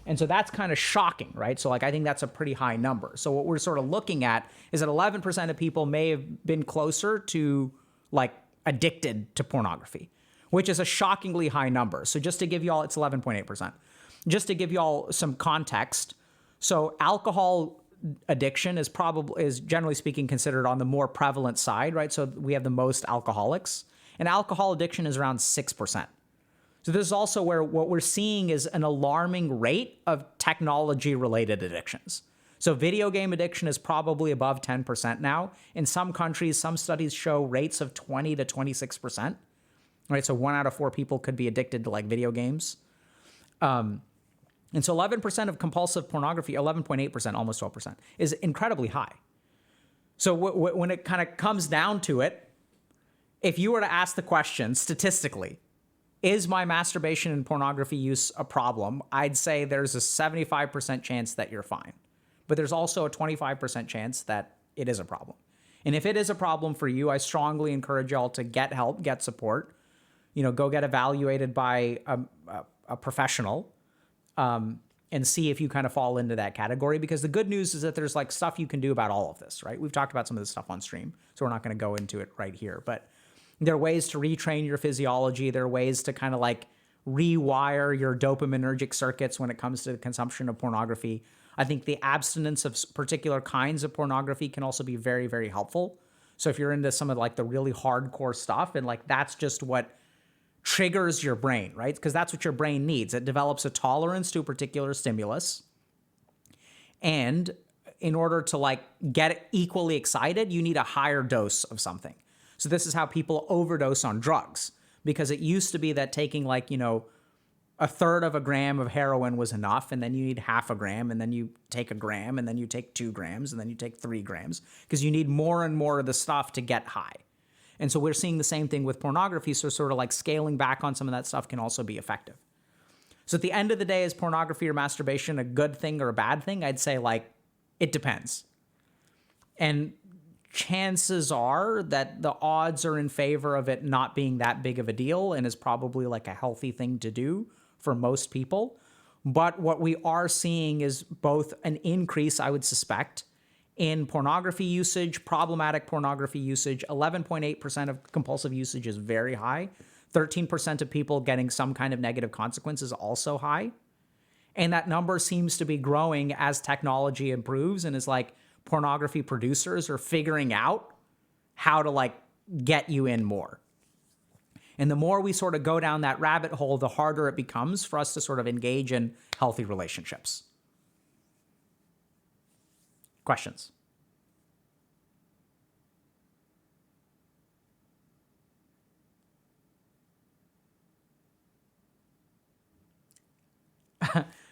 And so that's kind of shocking, right? So like I think that's a pretty high number. So what we're sort of looking at is that 11% of people may have been closer to like addicted to pornography, which is a shockingly high number. So just to give y'all, it's 11.8%. Just to give y'all some context, so alcohol addiction is generally speaking considered on the more prevalent side, right? So we have the most alcoholics, and alcohol addiction is around 6%. So this is also where what we're seeing is an alarming rate of technology-related addictions. So video game addiction is probably above 10% now. In some countries, some studies show rates of 20 to 26%, right? So 1 out of 4 people could be addicted to like video games. And so 11% of compulsive pornography, 11.8%, almost 12%, is incredibly high. So when it kind of comes down to it, if you were to ask the question statistically, is my masturbation and pornography use a problem? I'd say there's a 75% chance that you're fine. But there's also a 25% chance that it is a problem. And if it is a problem for you, I strongly encourage y'all to get help, get support. Go get evaluated by a professional, and see if you kind of fall into that category. Because the good news is that there's like stuff you can do about all of this, right? We've talked about some of this stuff on stream, so we're not going to go into it right here. But there are ways to retrain your physiology. There are ways to kind of like rewire your dopaminergic circuits when it comes to the consumption of pornography. I think the abstinence of particular kinds of pornography can also be very, very helpful. So if you're into some of like the really hardcore stuff, and like that's just what triggers your brain, right? Because that's what your brain needs. It develops a tolerance to a particular stimulus. And in order to like get equally excited, you need a higher dose of something. So this is how people overdose on drugs, because it used to be that taking like, a third of a gram of heroin was enough, and then you need half a gram, and then you take a gram, and then you take 2 grams, and then you take 3 grams, because you need more and more of the stuff to get high. And so we're seeing the same thing with pornography, so sort of like scaling back on some of that stuff can also be effective. So at the end of the day, is pornography or masturbation a good thing or a bad thing? I'd say like, it depends. And chances are that the odds are in favor of it not being that big of a deal, and is probably like a healthy thing to do for most people. But what we are seeing is both an increase, I would suspect, in pornography usage, problematic pornography usage. 11.8% of compulsive usage is very high. 13% of people getting some kind of negative consequence is also high. And that number seems to be growing as technology improves, and is like pornography producers are figuring out how to like get you in more. And the more we sort of go down that rabbit hole, the harder it becomes for us to sort of engage in healthy relationships. Questions?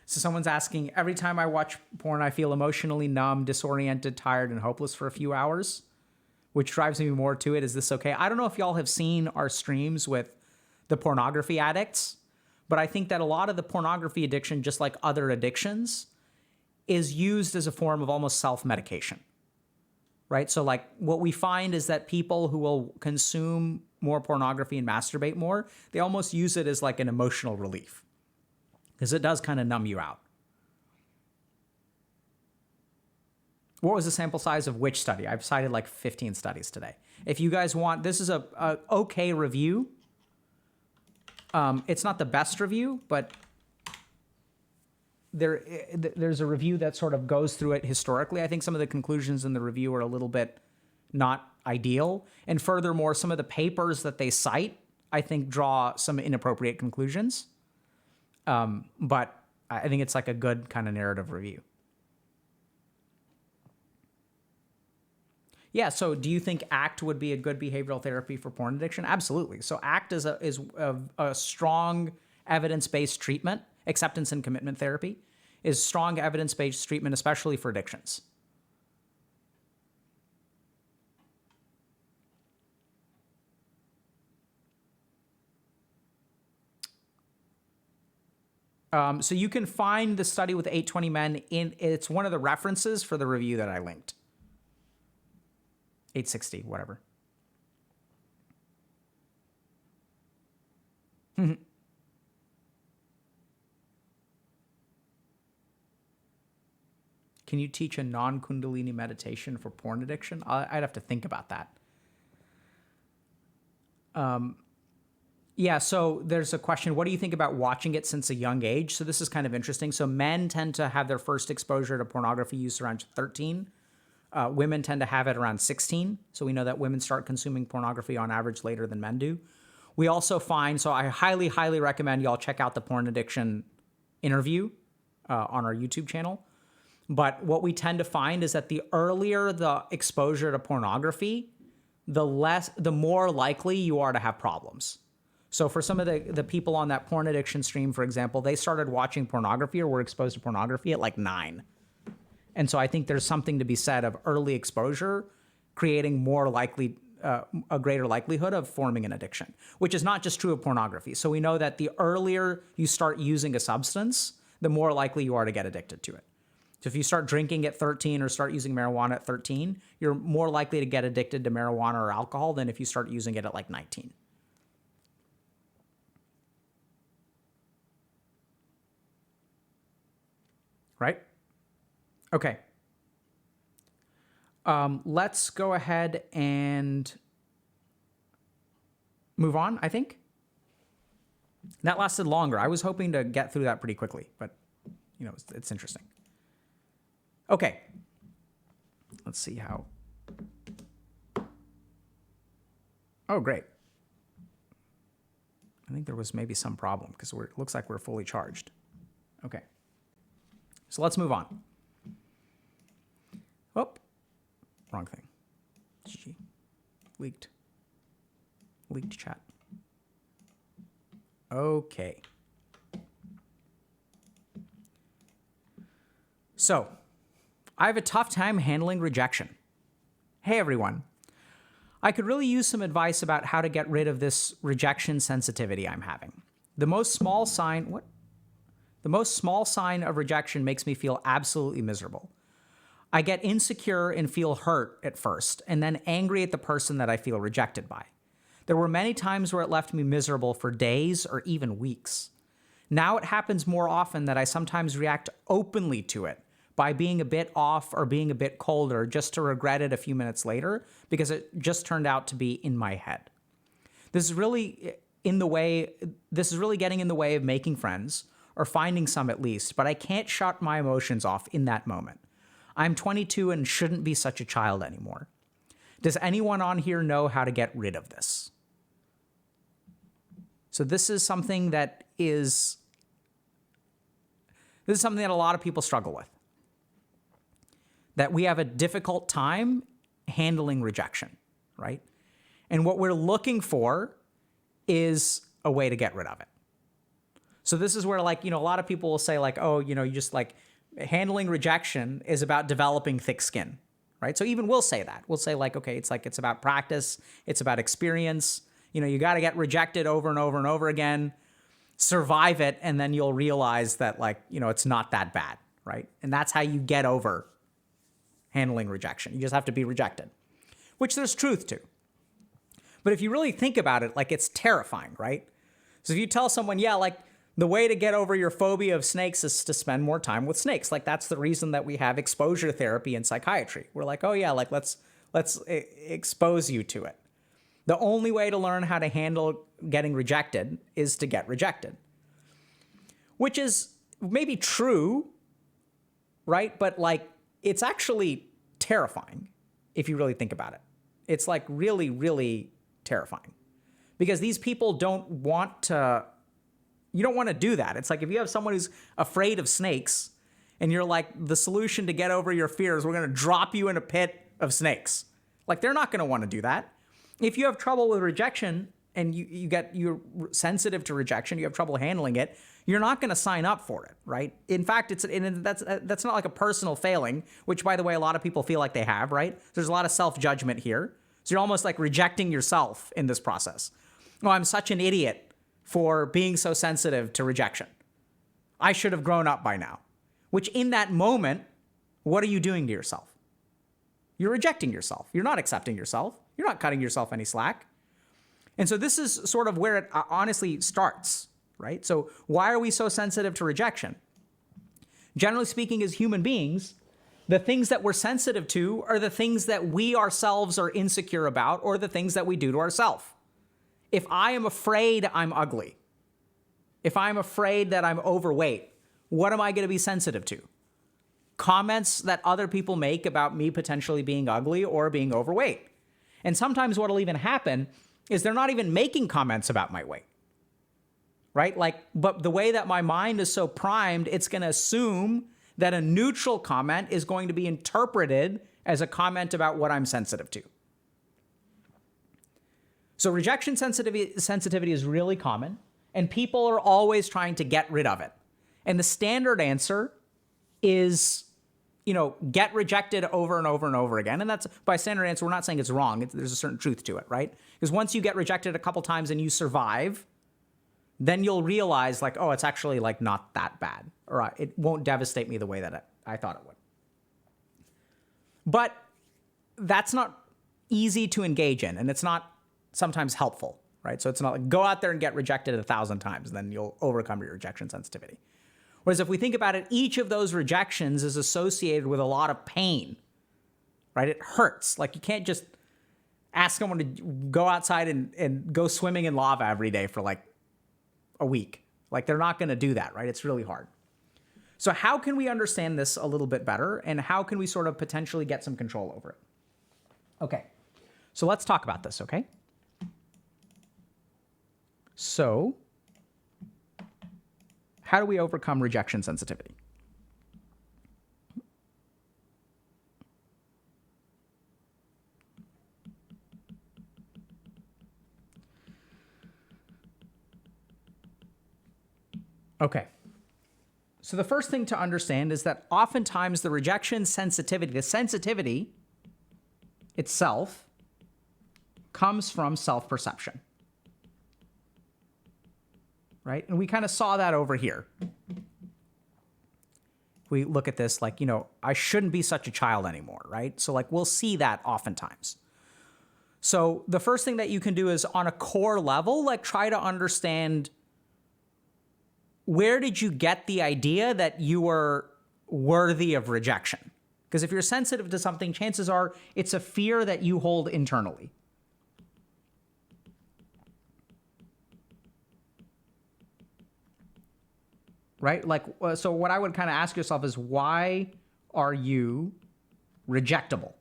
So someone's asking, every time I watch porn, I feel emotionally numb, disoriented, tired, and hopeless for a few hours, which drives me more to it. Is this okay? I don't know if y'all have seen our streams with the pornography addicts, but I think that a lot of the pornography addiction, just like other addictions, is used as a form of almost self-medication, right? So like what we find is that people who will consume more pornography and masturbate more, they almost use it as like an emotional relief, because it does kind of numb you out. What was the sample size of which study? I've cited like 15 studies today. If you guys want, this is a okay review. It's not the best review, but there's a review that sort of goes through it historically. I think some of the conclusions in the review are a little bit not ideal. And furthermore, some of the papers that they cite, I think, draw some inappropriate conclusions. But I think it's like a good kind of narrative review. Yeah, so do you think ACT would be a good behavioral therapy for porn addiction? Absolutely. So ACT is a strong evidence-based treatment. Acceptance and commitment therapy is strong evidence-based treatment, especially for addictions. So you can find the study with 820 men it's one of the references for the review that I linked. 860, whatever. Can you teach a non-Kundalini meditation for porn addiction? I'd have to think about that. Yeah, so there's a question, what do you think about watching it since a young age? So this is kind of interesting. So men tend to have their first exposure to pornography use around 13. Women tend to have it around 16. So we know that women start consuming pornography on average later than men do. We also find, so I highly, highly recommend y'all check out the porn addiction interview on our YouTube channel. But what we tend to find is that the earlier the exposure to pornography, the more likely you are to have problems. So for some of the people on that porn addiction stream, for example, they started watching pornography or were exposed to pornography at like 9. And so I think there's something to be said of early exposure creating a greater likelihood of forming an addiction, which is not just true of pornography. So we know that the earlier you start using a substance, the more likely you are to get addicted to it. So if you start drinking at 13 or start using marijuana at 13, you're more likely to get addicted to marijuana or alcohol than if you start using it at like 19. Right? Okay. Let's go ahead and move on, I think. That lasted longer. I was hoping to get through that pretty quickly, but it's interesting. Okay. Let's see how. Oh, great. I think there was maybe some problem because it looks like we're fully charged. Okay. So let's move on. Oh, wrong thing. GG. Leaked chat. Okay. So, I have a tough time handling rejection. Hey everyone. I could really use some advice about how to get rid of this rejection sensitivity I'm having. The most small sign of rejection makes me feel absolutely miserable. I get insecure and feel hurt at first, and then angry at the person that I feel rejected by. There were many times where it left me miserable for days or even weeks. Now it happens more often that I sometimes react openly to it by being a bit off or being a bit colder just to regret it a few minutes later because it just turned out to be in my head. This is really getting in the way of making friends or finding some at least, but I can't shut my emotions off in that moment. I'm 22 and shouldn't be such a child anymore. Does anyone on here know how to get rid of this? So this is something that a lot of people struggle with. That we have a difficult time handling rejection, right? And what we're looking for is a way to get rid of it. So this is where a lot of people will say you just handling rejection is about developing thick skin, right? So even we'll say that. We'll say it's about practice. It's about experience. You got to get rejected over and over and over again, survive it, and then you'll realize that it's not that bad, right? And that's how you get over handling rejection. You just have to be rejected, which there's truth to. But if you really think about it, it's terrifying, right? So if you tell someone, the way to get over your phobia of snakes is to spend more time with snakes. That's the reason that we have exposure therapy in psychiatry. We're let's expose you to it. The only way to learn how to handle getting rejected is to get rejected, which is maybe true, right? But it's actually terrifying if you really think about it. It's really, really terrifying because these people don't want to do that. It's if you have someone who's afraid of snakes and you're the solution to get over your fears, we're going to drop you in a pit of snakes. They're not going to want to do that. If you have trouble with rejection and you're sensitive to rejection, you have trouble handling it, you're not going to sign up for it, right? In fact, that's not a personal failing, which, by the way, a lot of people feel like they have, right? There's a lot of self-judgment here. So you're almost rejecting yourself in this process. Oh, I'm such an idiot for being so sensitive to rejection. I should have grown up by now. Which in that moment, what are you doing to yourself? You're rejecting yourself. You're not accepting yourself. You're not cutting yourself any slack. And so this is sort of where it honestly starts, right? So why are we so sensitive to rejection? Generally speaking, as human beings, the things that we're sensitive to are the things that we ourselves are insecure about or the things that we do to ourselves. If I am afraid I'm ugly, if I'm afraid that I'm overweight, what am I going to be sensitive to? Comments that other people make about me potentially being ugly or being overweight. And sometimes what'll even happen is they're not even making comments about my weight, right? But the way that my mind is so primed, it's going to assume that a neutral comment is going to be interpreted as a comment about what I'm sensitive to. So rejection sensitivity is really common, and people are always trying to get rid of it. And the standard answer is get rejected over and over and over again. And that's by standard answer. We're not saying it's wrong. There's a certain truth to it, right? Because once you get rejected a couple times and you survive, then you'll realize like, oh, it's actually like not that bad, or it won't devastate me the way that I thought it would. But that's not easy to engage in, and it's not sometimes helpful, right? So it's not like go out there and get rejected 1,000 times, and then you'll overcome your rejection sensitivity. Whereas if we think about it, each of those rejections is associated with a lot of pain, right? It hurts. Like you can't just ask someone to go outside and go swimming in lava every day for like a week. Like they're not going to do that, right? It's really hard. So how can we understand this a little bit better, and how can we sort of potentially get some control over it? Okay, so let's talk about this, okay? So how do we overcome rejection sensitivity? Okay. So the first thing to understand is that oftentimes the rejection sensitivity, the sensitivity itself comes from self-perception, right? And we kind of saw that over here. We look at this like, I shouldn't be such a child anymore, right? So like we'll see that oftentimes. So the first thing that you can do is on a core level, like try to understand, where did you get the idea that you were worthy of rejection? Because if you're sensitive to something, chances are it's a fear that you hold internally. Right? Like, so what I would kind of ask yourself is, why are you rejectable?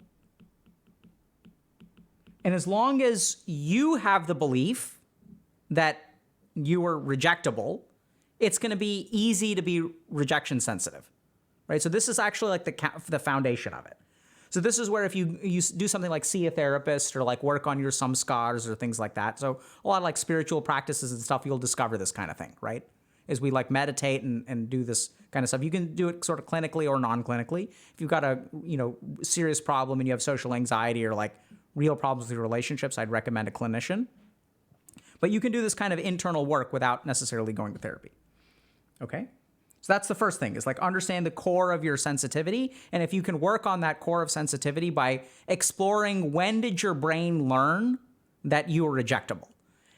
And as long as you have the belief that you are rejectable, it's going to be easy to be rejection sensitive, right? So this is actually like the foundation of it. So this is where if you do something like see a therapist or like work on your samskars or things like that. So a lot of like spiritual practices and stuff, you'll discover this kind of thing, right? As we like meditate and do this kind of stuff. You can do it sort of clinically or non-clinically. If you've got a serious problem and you have social anxiety or like real problems with your relationships, I'd recommend a clinician. But you can do this kind of internal work without necessarily going to therapy. Okay? So that's the first thing, is like understand the core of your sensitivity. And if you can work on that core of sensitivity by exploring, when did your brain learn that you were rejectable?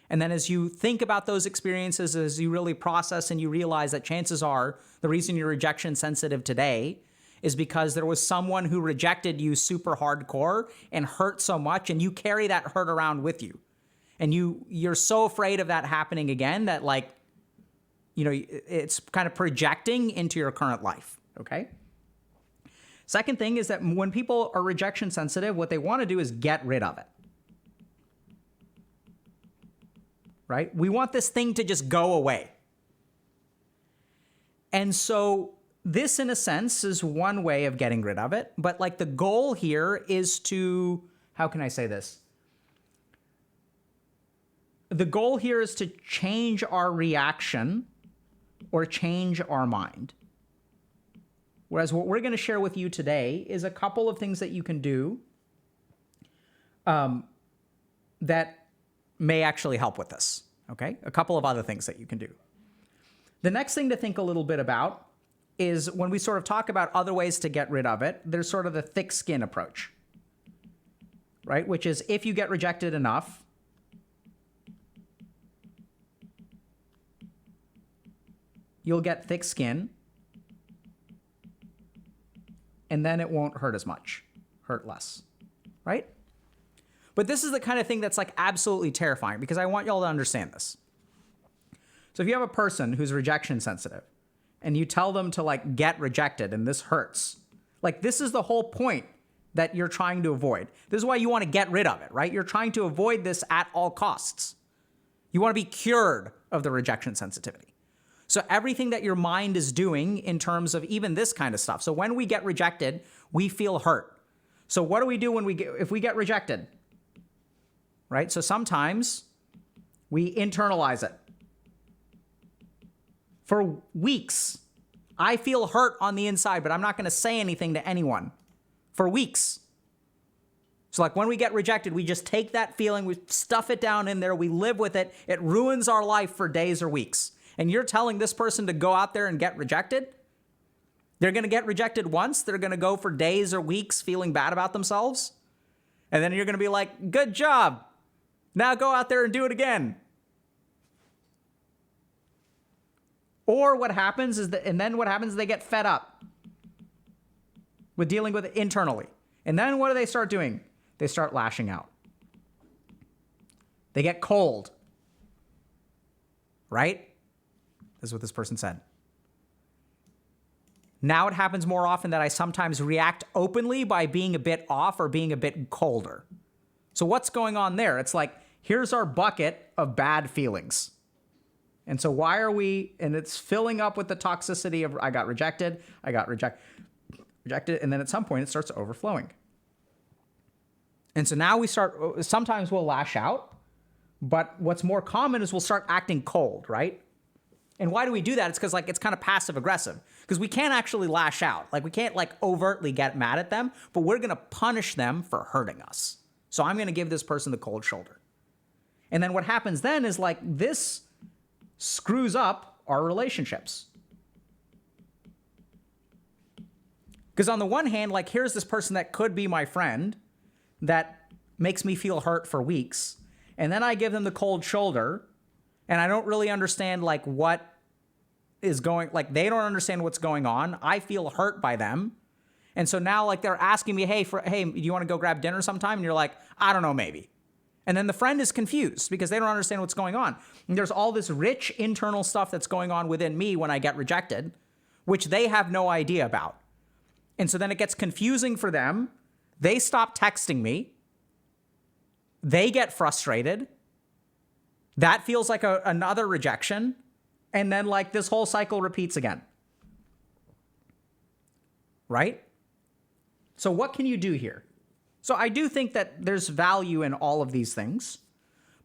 And then as you think about those experiences, as you really process and you realize that chances are the reason you're rejection sensitive today is because there was someone who rejected you super hardcore and hurt so much, and you carry that hurt around with you. And you're so afraid of that happening again that like, it's kind of projecting into your current life, okay? Second thing is that when people are rejection sensitive, what they want to do is get rid of it, right? We want this thing to just go away. And so this, in a sense, is one way of getting rid of it. But like the goal here is to, how can I say this? The goal here is to change our reaction or change our mind. Whereas what we're going to share with you today is a couple of things that you can do that may actually help with this, okay? A couple of other things that you can do. The next thing to think a little bit about is when we sort of talk about other ways to get rid of it, there's sort of the thick skin approach, right? Which is if you get rejected enough, you'll get thick skin, and then it won't hurt as much, hurt less, right? But this is the kind of thing that's like absolutely terrifying, because I want y'all to understand this. So if you have a person who's rejection sensitive and you tell them to like get rejected and this hurts, like this is the whole point that you're trying to avoid. This is why you want to get rid of it, right? You're trying to avoid this at all costs. You want to be cured of the rejection sensitivity. So everything that your mind is doing in terms of even this kind of stuff. So when we get rejected, we feel hurt. So what do we do if we get rejected? Right? So sometimes we internalize it. For weeks, I feel hurt on the inside, but I'm not going to say anything to anyone for weeks. So like when we get rejected, we just take that feeling, we stuff it down in there, we live with it. It ruins our life for days or weeks. And you're telling this person to go out there and get rejected? They're going to get rejected once. They're going to go for days or weeks feeling bad about themselves. And then you're going to be like, good job. Now go out there and do it again. Or what happens is that, and then what happens is they get fed up with dealing with it internally. And then what do they start doing? They start lashing out. They get cold. Right? This is what this person said. Now it happens more often that I sometimes react openly by being a bit off or being a bit colder. So what's going on there? It's like, here's our bucket of bad feelings. And so why are we, and it's filling up with the toxicity of I got rejected, rejected, and then at some point it starts overflowing. And so now we start, sometimes we'll lash out, but what's more common is we'll start acting cold, right? And why do we do that? It's because like it's kind of passive aggressive, because we can't actually lash out. Like we can't like overtly get mad at them, but we're going to punish them for hurting us. So I'm going to give this person the cold shoulder. And then what happens then is like this screws up our relationships. Because on the one hand, like here's this person that could be my friend that makes me feel hurt for weeks. And then I give them the cold shoulder and I don't really understand like what is going, like they don't understand what's going on. I feel hurt by them. And so now like they're asking me, hey, do you want to go grab dinner sometime? And you're like, I don't know, maybe. And then the friend is confused because they don't understand what's going on. And there's all this rich internal stuff that's going on within me when I get rejected, which they have no idea about. And so then it gets confusing for them. They stop texting me. They get frustrated. That feels like another rejection. And then like this whole cycle repeats again. Right? So what can you do here? So I do think that there's value in all of these things,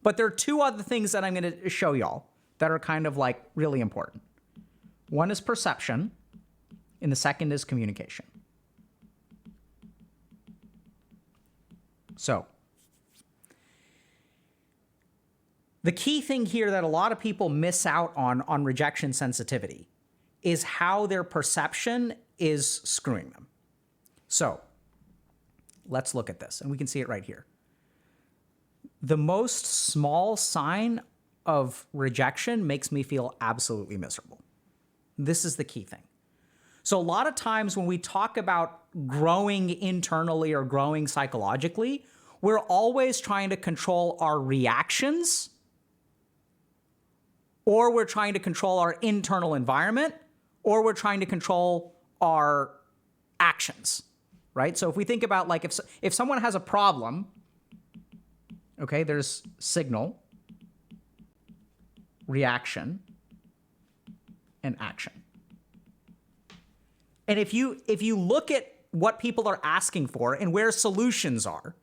but there are two other things that I'm going to show y'all that are kind of like really important. One is perception, and the second is communication. So the key thing here that a lot of people miss out on rejection sensitivity is how their perception is screwing them. So let's look at this, and we can see it right here. The most small sign of rejection makes me feel absolutely miserable. This is the key thing. So a lot of times when we talk about growing internally or growing psychologically, we're always trying to control our reactions, or we're trying to control our internal environment, or we're trying to control our actions. Right? So if we think about like if someone has a problem, okay, there's signal, reaction, and action. And if you look at what people are asking for and where solutions are,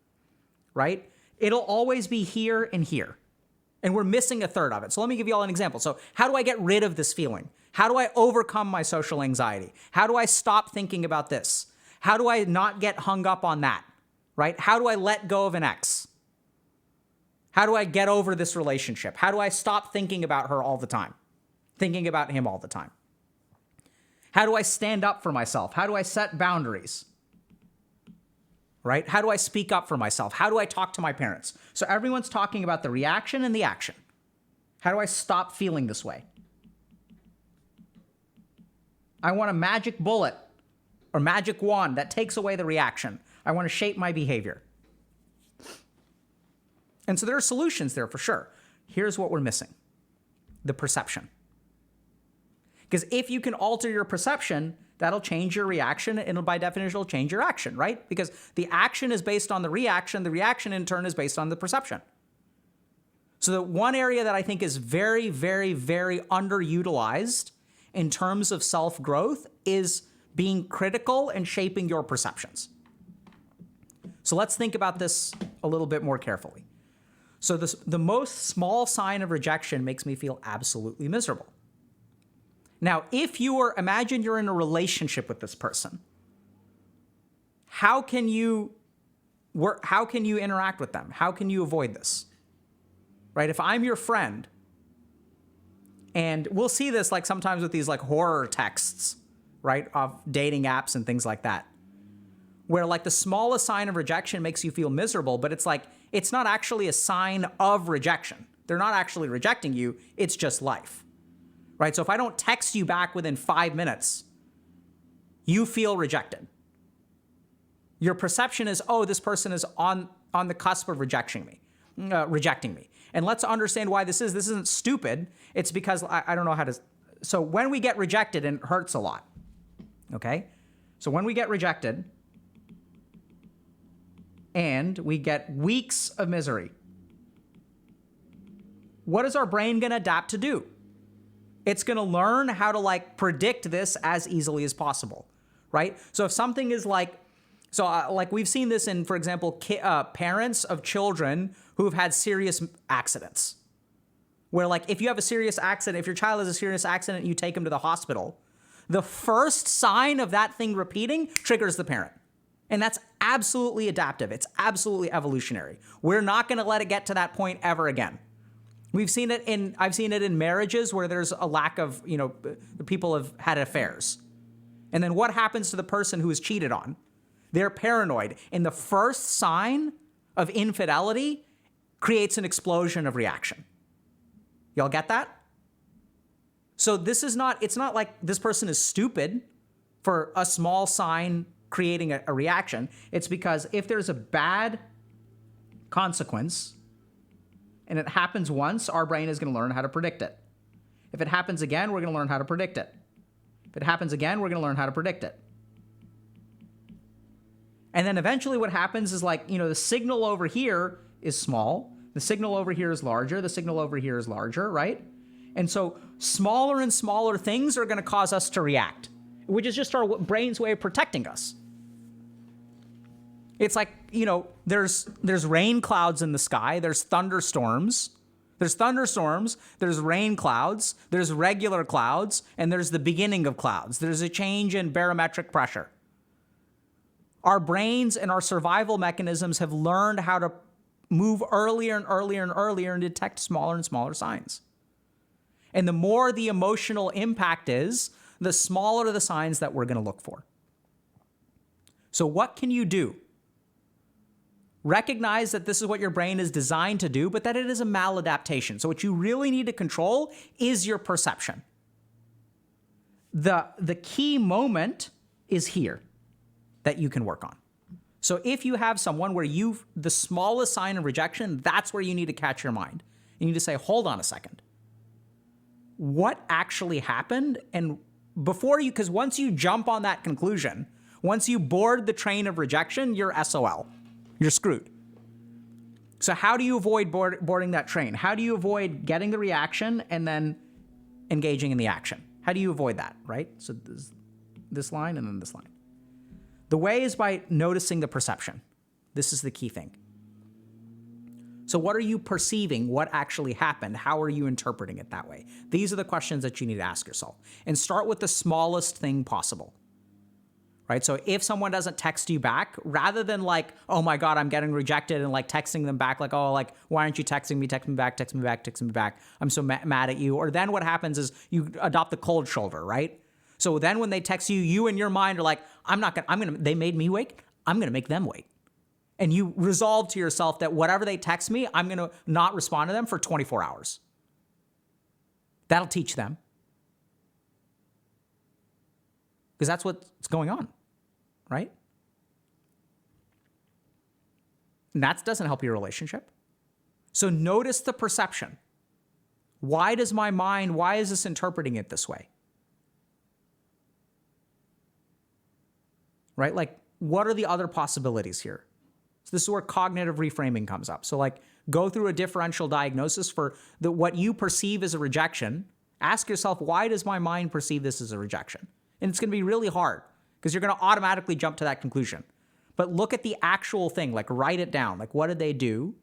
right? It'll always be here and here. And we're missing a third of it. So let me give you all an example. So how do I get rid of this feeling? How do I overcome my social anxiety? How do I stop thinking about this? How do I not get hung up on that, right? How do I let go of an ex? How do I get over this relationship? How do I stop thinking about her all the time? Thinking about him all the time? How do I stand up for myself? How do I set boundaries? Right? How do I speak up for myself? How do I talk to my parents? So everyone's talking about the reaction and the action. How do I stop feeling this way? I want a magic bullet or magic wand that takes away the reaction. I want to shape my behavior. And so there are solutions there for sure. Here's what we're missing: the perception. Because if you can alter your perception, that'll change your reaction, and by definition, it'll change your action, right? Because the action is based on the reaction in turn is based on the perception. So the one area that I think is very, very, very underutilized in terms of self-growth is being critical and shaping your perceptions. So let's think about this a little bit more carefully. So the most small sign of rejection makes me feel absolutely miserable. Now, imagine you're in a relationship with this person. How can you interact with them? How can you avoid this? Right? If I'm your friend, and we'll see this like sometimes with these like horror texts, right, of dating apps and things like that, where like the smallest sign of rejection makes you feel miserable, but it's like, it's not actually a sign of rejection. They're not actually rejecting you. It's just life, right? So if I don't text you back within 5 minutes, you feel rejected. Your perception is, oh, this person is on the cusp of rejecting me. And let's understand why this is. This isn't stupid. It's because I don't know how to. So when we get rejected, and it hurts a lot, okay? So when we get rejected and we get weeks of misery, what is our brain going to adapt to do? It's going to learn how to like predict this as easily as possible, right? So if something is like, like we've seen this in, for example, parents of children who have had serious accidents, where like if you have a serious accident, if your child has a serious accident, and you take him to the hospital, the first sign of that thing repeating triggers the parent. And that's absolutely adaptive. It's absolutely evolutionary. We're not going to let it get to that point ever again. I've seen it in marriages where there's a lack of, the people have had affairs. And then what happens to the person who is cheated on? They're paranoid. And the first sign of infidelity creates an explosion of reaction. Y'all get that? So it's not like this person is stupid for a small sign creating a reaction. It's because if there's a bad consequence and it happens once, our brain is going to learn how to predict it. If it happens again, we're going to learn how to predict it. If it happens again, we're going to learn how to predict it. And then eventually what happens is like, the signal over here is small. The signal over here is larger. The signal over here is larger, right? And so smaller and smaller things are going to cause us to react, which is just our brain's way of protecting us. It's like, there's rain clouds in the sky. There's thunderstorms. There's rain clouds. There's regular clouds. And there's the beginning of clouds. There's a change in barometric pressure. Our brains and our survival mechanisms have learned how to move earlier and earlier and earlier and detect smaller and smaller signs. And the more the emotional impact is, the smaller the signs that we're going to look for. So what can you do? Recognize that this is what your brain is designed to do, but that it is a maladaptation. So what you really need to control is your perception. The key moment is here that you can work on. So if you have someone where the smallest sign of rejection, that's where you need to catch your mind. You need to say, hold on a second. What actually happened? And because once you jump on that conclusion, once you board the train of rejection, you're SOL. You're screwed. So how do you avoid boarding that train? How do you avoid getting the reaction and then engaging in the action? How do you avoid that, right? So this line and then this line. The way is by noticing the perception. This is the key thing. So what are you perceiving? What actually happened? How are you interpreting it that way? These are the questions that you need to ask yourself. And start with the smallest thing possible. Right? So if someone doesn't text you back, rather than like, oh my God, I'm getting rejected, and like texting them back like, oh, like, why aren't you texting me? Text me back, text me back, text me back. I'm so mad at you. Or then what happens is you adopt the cold shoulder, right? So then when they text you, you in your mind are like, they made me wait. I'm going to make them wait. And you resolve to yourself that whatever they text me, I'm going to not respond to them for 24 hours. That'll teach them. Because that's what's going on, right? And that doesn't help your relationship. So notice the perception. Why is this interpreting it this way? Right? Like, what are the other possibilities here? So this is where cognitive reframing comes up. So like, go through a differential diagnosis for what you perceive as a rejection. Ask yourself, why does my mind perceive this as a rejection? And it's going to be really hard because you're going to automatically jump to that conclusion. But look at the actual thing, like write it down. Like, what did they do?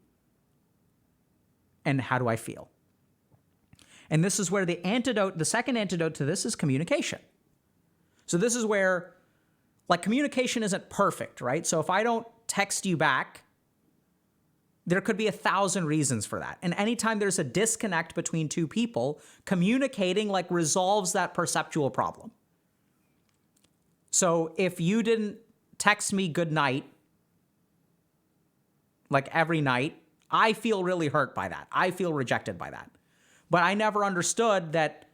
And how do I feel? And this is where the second antidote to this is communication. So this is where, like, communication isn't perfect, right? So if I don't text you back, there could be 1,000 reasons for that. And anytime there's a disconnect between two people, communicating like resolves that perceptual problem. So if you didn't text me good night, like every night, I feel really hurt by that. I feel rejected by that. But I never understood that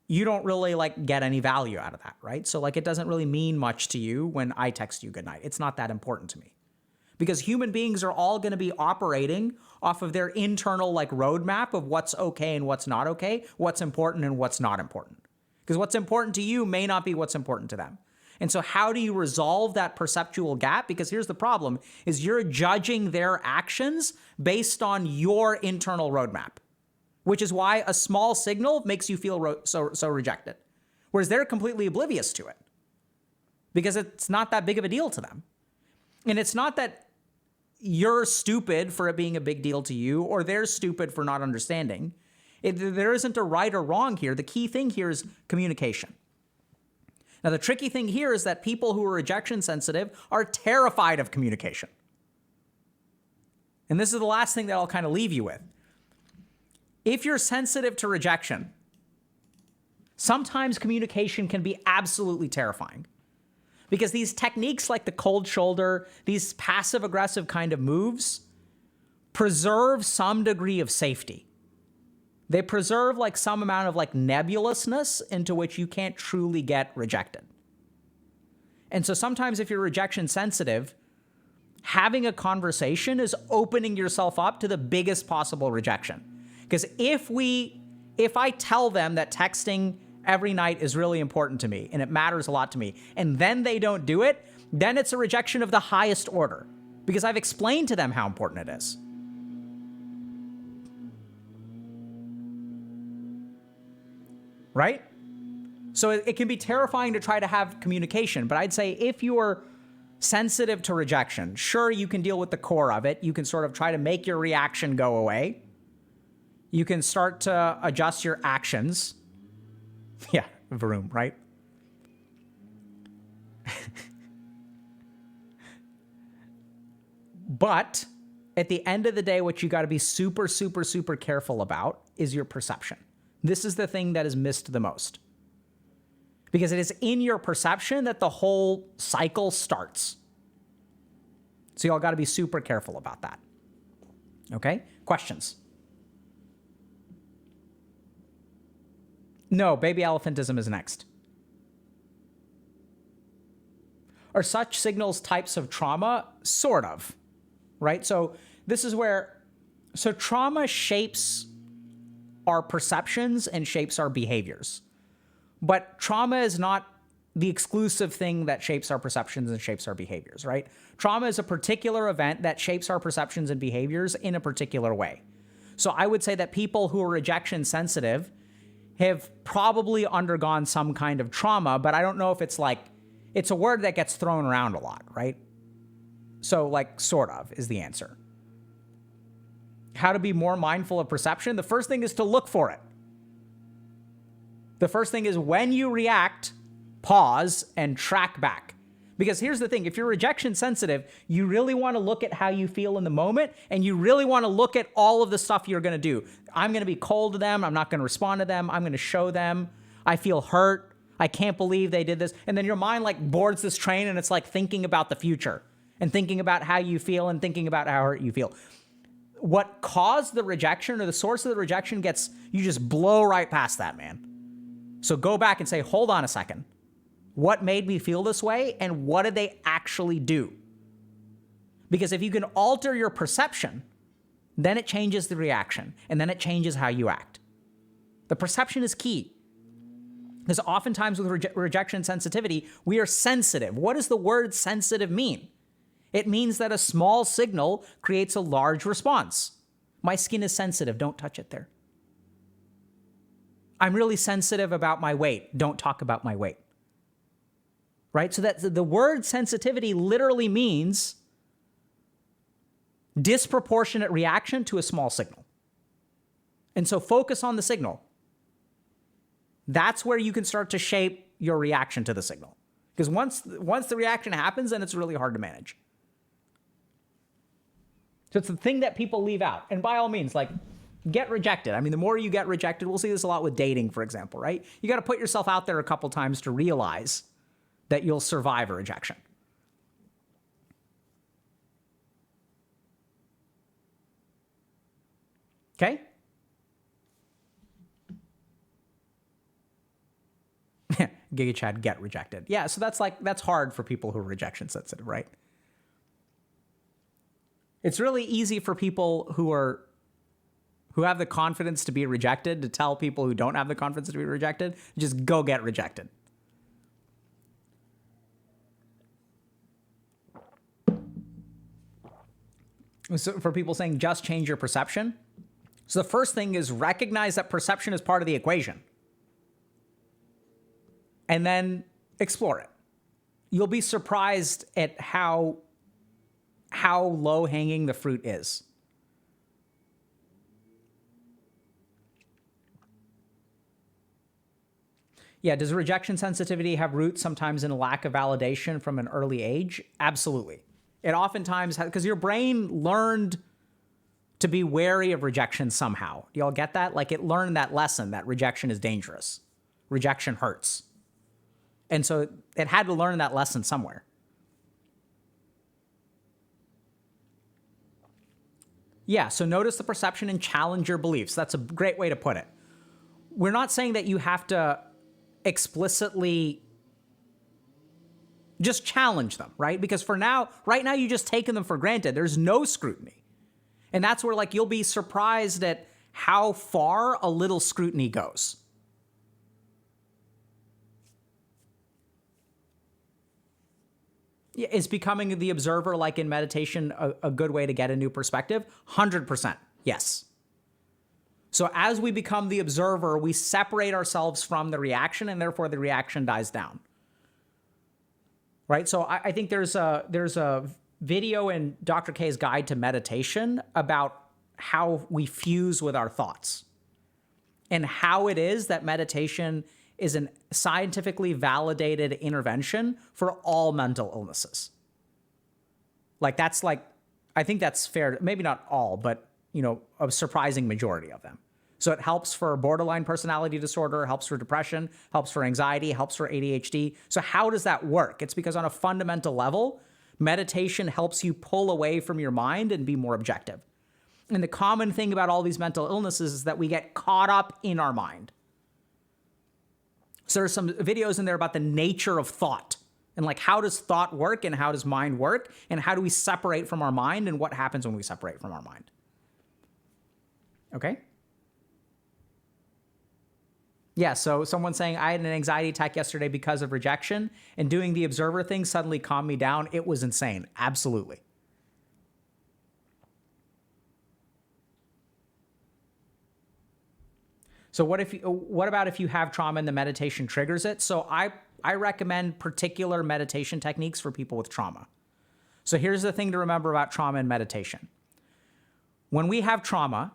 you don't really like get any value out of that, right? So like it doesn't really mean much to you when I text you good night. It's not that important to me. Because human beings are all going to be operating off of their internal like roadmap of what's okay and what's not okay, what's important and what's not important. Because what's important to you may not be what's important to them. And so how do you resolve that perceptual gap? Because here's the problem, is you're judging their actions based on your internal roadmap, which is why a small signal makes you feel so rejected, whereas they're completely oblivious to it because it's not that big of a deal to them. And it's not that you're stupid for it being a big deal to you or they're stupid for not understanding. There isn't a right or wrong here. The key thing here is communication. Now, the tricky thing here is that people who are rejection sensitive are terrified of communication. And this is the last thing that I'll kind of leave you with. If you're sensitive to rejection, sometimes communication can be absolutely terrifying. Because these techniques like the cold shoulder, these passive-aggressive kind of moves, preserve some degree of safety. They preserve like some amount of like nebulousness into which you can't truly get rejected. And so sometimes if you're rejection sensitive, having a conversation is opening yourself up to the biggest possible rejection. Because if I tell them that texting every night is really important to me and it matters a lot to me, and then they don't do it, then it's a rejection of the highest order because I've explained to them how important it is. Right? So it can be terrifying to try to have communication, but I'd say if you're sensitive to rejection, sure, you can deal with the core of it. You can sort of try to make your reaction go away. You can start to adjust your actions. Yeah, vroom, right? But at the end of the day, what you got to be super, super, super careful about is your perception. This is the thing that is missed the most. Because it is in your perception that the whole cycle starts. So y'all got to be super careful about that. Okay? Questions? No, baby elephantism is next. Are such signals types of trauma? Sort of, right? So this is where, so trauma shapes our perceptions and shapes our behaviors. But trauma is not the exclusive thing that shapes our perceptions and shapes our behaviors, right? Trauma is a particular event that shapes our perceptions and behaviors in a particular way. So I would say that people who are rejection sensitive have probably undergone some kind of trauma, but I don't know if it's like, it's a word that gets thrown around a lot, right? So like sort of is the answer. How to be more mindful of perception? The first thing is to look for it. The first thing is when you react, pause and track back. Because here's the thing, if you're rejection sensitive, you really want to look at how you feel in the moment and you really want to look at all of the stuff you're going to do. I'm going to be cold to them. I'm not going to respond to them. I'm going to show them. I feel hurt. I can't believe they did this. And then your mind like boards this train and it's like thinking about the future and thinking about how you feel and thinking about how hurt you feel. What caused the rejection or the source of the rejection gets, you just blow right past that, man. So go back and say, hold on a second. What made me feel this way and what did they actually do? Because if you can alter your perception, then it changes the reaction and then it changes how you act. The perception is key. Because oftentimes with rejection sensitivity, we are sensitive. What does the word sensitive mean? It means that a small signal creates a large response. My skin is sensitive. Don't touch it there. I'm really sensitive about my weight. Don't talk about my weight. Right? So that the word sensitivity literally means disproportionate reaction to a small signal. And so focus on the signal. That's where you can start to shape your reaction to the signal. Because once the reaction happens, then it's really hard to manage. So it's the thing that people leave out. And by all means, like, get rejected. I mean, the more you get rejected, we'll see this a lot with dating, for example, right? You got to put yourself out there a couple times to realize that you'll survive a rejection. Okay? Giga Chad, get rejected. Yeah, so that's hard for people who are rejection sensitive, right? It's really easy for people who have the confidence to be rejected to tell people who don't have the confidence to be rejected, just go get rejected. So for people saying just change your perception. So the first thing is recognize that perception is part of the equation. And then explore it. You'll be surprised at how low-hanging the fruit is. Yeah, does rejection sensitivity have roots sometimes in a lack of validation from an early age? Absolutely. It oftentimes has, because your brain learned to be wary of rejection somehow. Do y'all get that? Like, it learned that lesson that rejection is dangerous. Rejection hurts. And so it had to learn that lesson somewhere. Yeah, so notice the perception and challenge your beliefs. That's a great way to put it. We're not saying that you have to explicitly just challenge them, right? Because right now, you just taken them for granted. There's no scrutiny. And that's where, like, you'll be surprised at how far a little scrutiny goes. Is becoming the observer, like in meditation, a good way to get a new perspective? 100%, yes. So as we become the observer, we separate ourselves from the reaction, and therefore the reaction dies down. Right? So I think there's a video in Dr. K's Guide to Meditation about how we fuse with our thoughts and how it is that meditation is a scientifically validated intervention for all mental illnesses. I think that's fair. Maybe not all, but, a surprising majority of them. So it helps for borderline personality disorder, helps for depression, helps for anxiety, helps for ADHD. So how does that work? It's because on a fundamental level, meditation helps you pull away from your mind and be more objective. And the common thing about all these mental illnesses is that we get caught up in our mind. So there's some videos in there about the nature of thought and, like, how does thought work and how does mind work and how do we separate from our mind and what happens when we separate from our mind. Okay? Yeah, so someone's saying, I had an anxiety attack yesterday because of rejection, and doing the observer thing suddenly calmed me down. It was insane. Absolutely. So what about if you have trauma and the meditation triggers it? So I recommend particular meditation techniques for people with trauma. So here's the thing to remember about trauma and meditation. When we have trauma,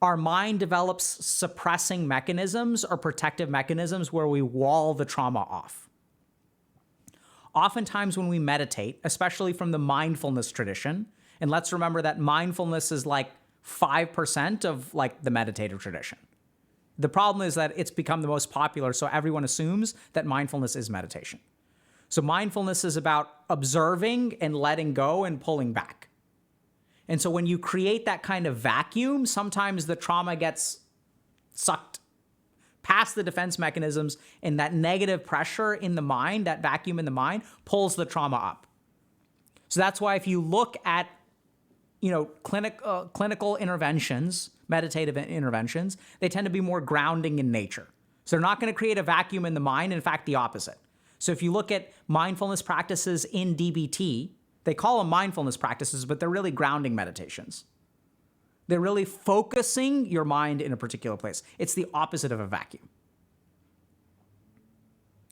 our mind develops suppressing mechanisms or protective mechanisms where we wall the trauma off. Oftentimes when we meditate, especially from the mindfulness tradition, and let's remember that mindfulness is like 5% of, like, the meditative tradition. The problem is that it's become the most popular, so everyone assumes that mindfulness is meditation. So mindfulness is about observing and letting go and pulling back. And so when you create that kind of vacuum, sometimes the trauma gets sucked past the defense mechanisms, and that negative pressure in the mind, that vacuum in the mind, pulls the trauma up. So that's why if you look at clinical interventions, meditative interventions, they tend to be more grounding in nature. So they're not going to create a vacuum in the mind. In fact, the opposite. So if you look at mindfulness practices in DBT, they call them mindfulness practices, but they're really grounding meditations. They're really focusing your mind in a particular place. It's the opposite of a vacuum.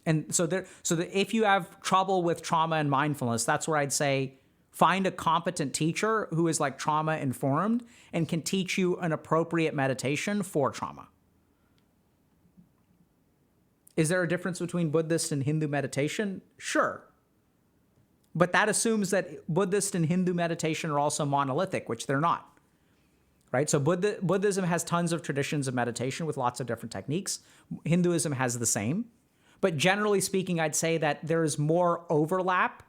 And so if you have trouble with trauma and mindfulness, that's where I'd say, find a competent teacher who is, like, trauma informed and can teach you an appropriate meditation for trauma. Is there a difference between Buddhist and Hindu meditation? Sure. But that assumes that Buddhist and Hindu meditation are also monolithic, which they're not. Right? So Buddhism has tons of traditions of meditation with lots of different techniques. Hinduism has the same. But generally speaking, I'd say that there's more overlap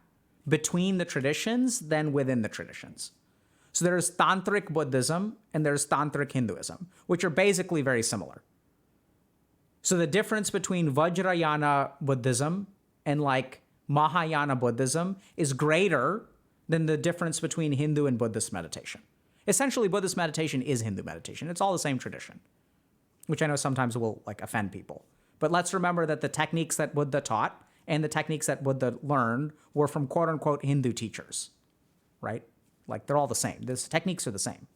between the traditions than within the traditions. So there's Tantric Buddhism and there's Tantric Hinduism, which are basically very similar. So the difference between Vajrayana Buddhism and like Mahayana Buddhism is greater than the difference between Hindu and Buddhist meditation. Essentially, Buddhist meditation is Hindu meditation. It's all the same tradition, which I know sometimes will like offend people. But let's remember that the techniques that Buddha taught and the techniques that Buddha learned were from quote unquote Hindu teachers, right? Like they're all the same. The techniques are the same.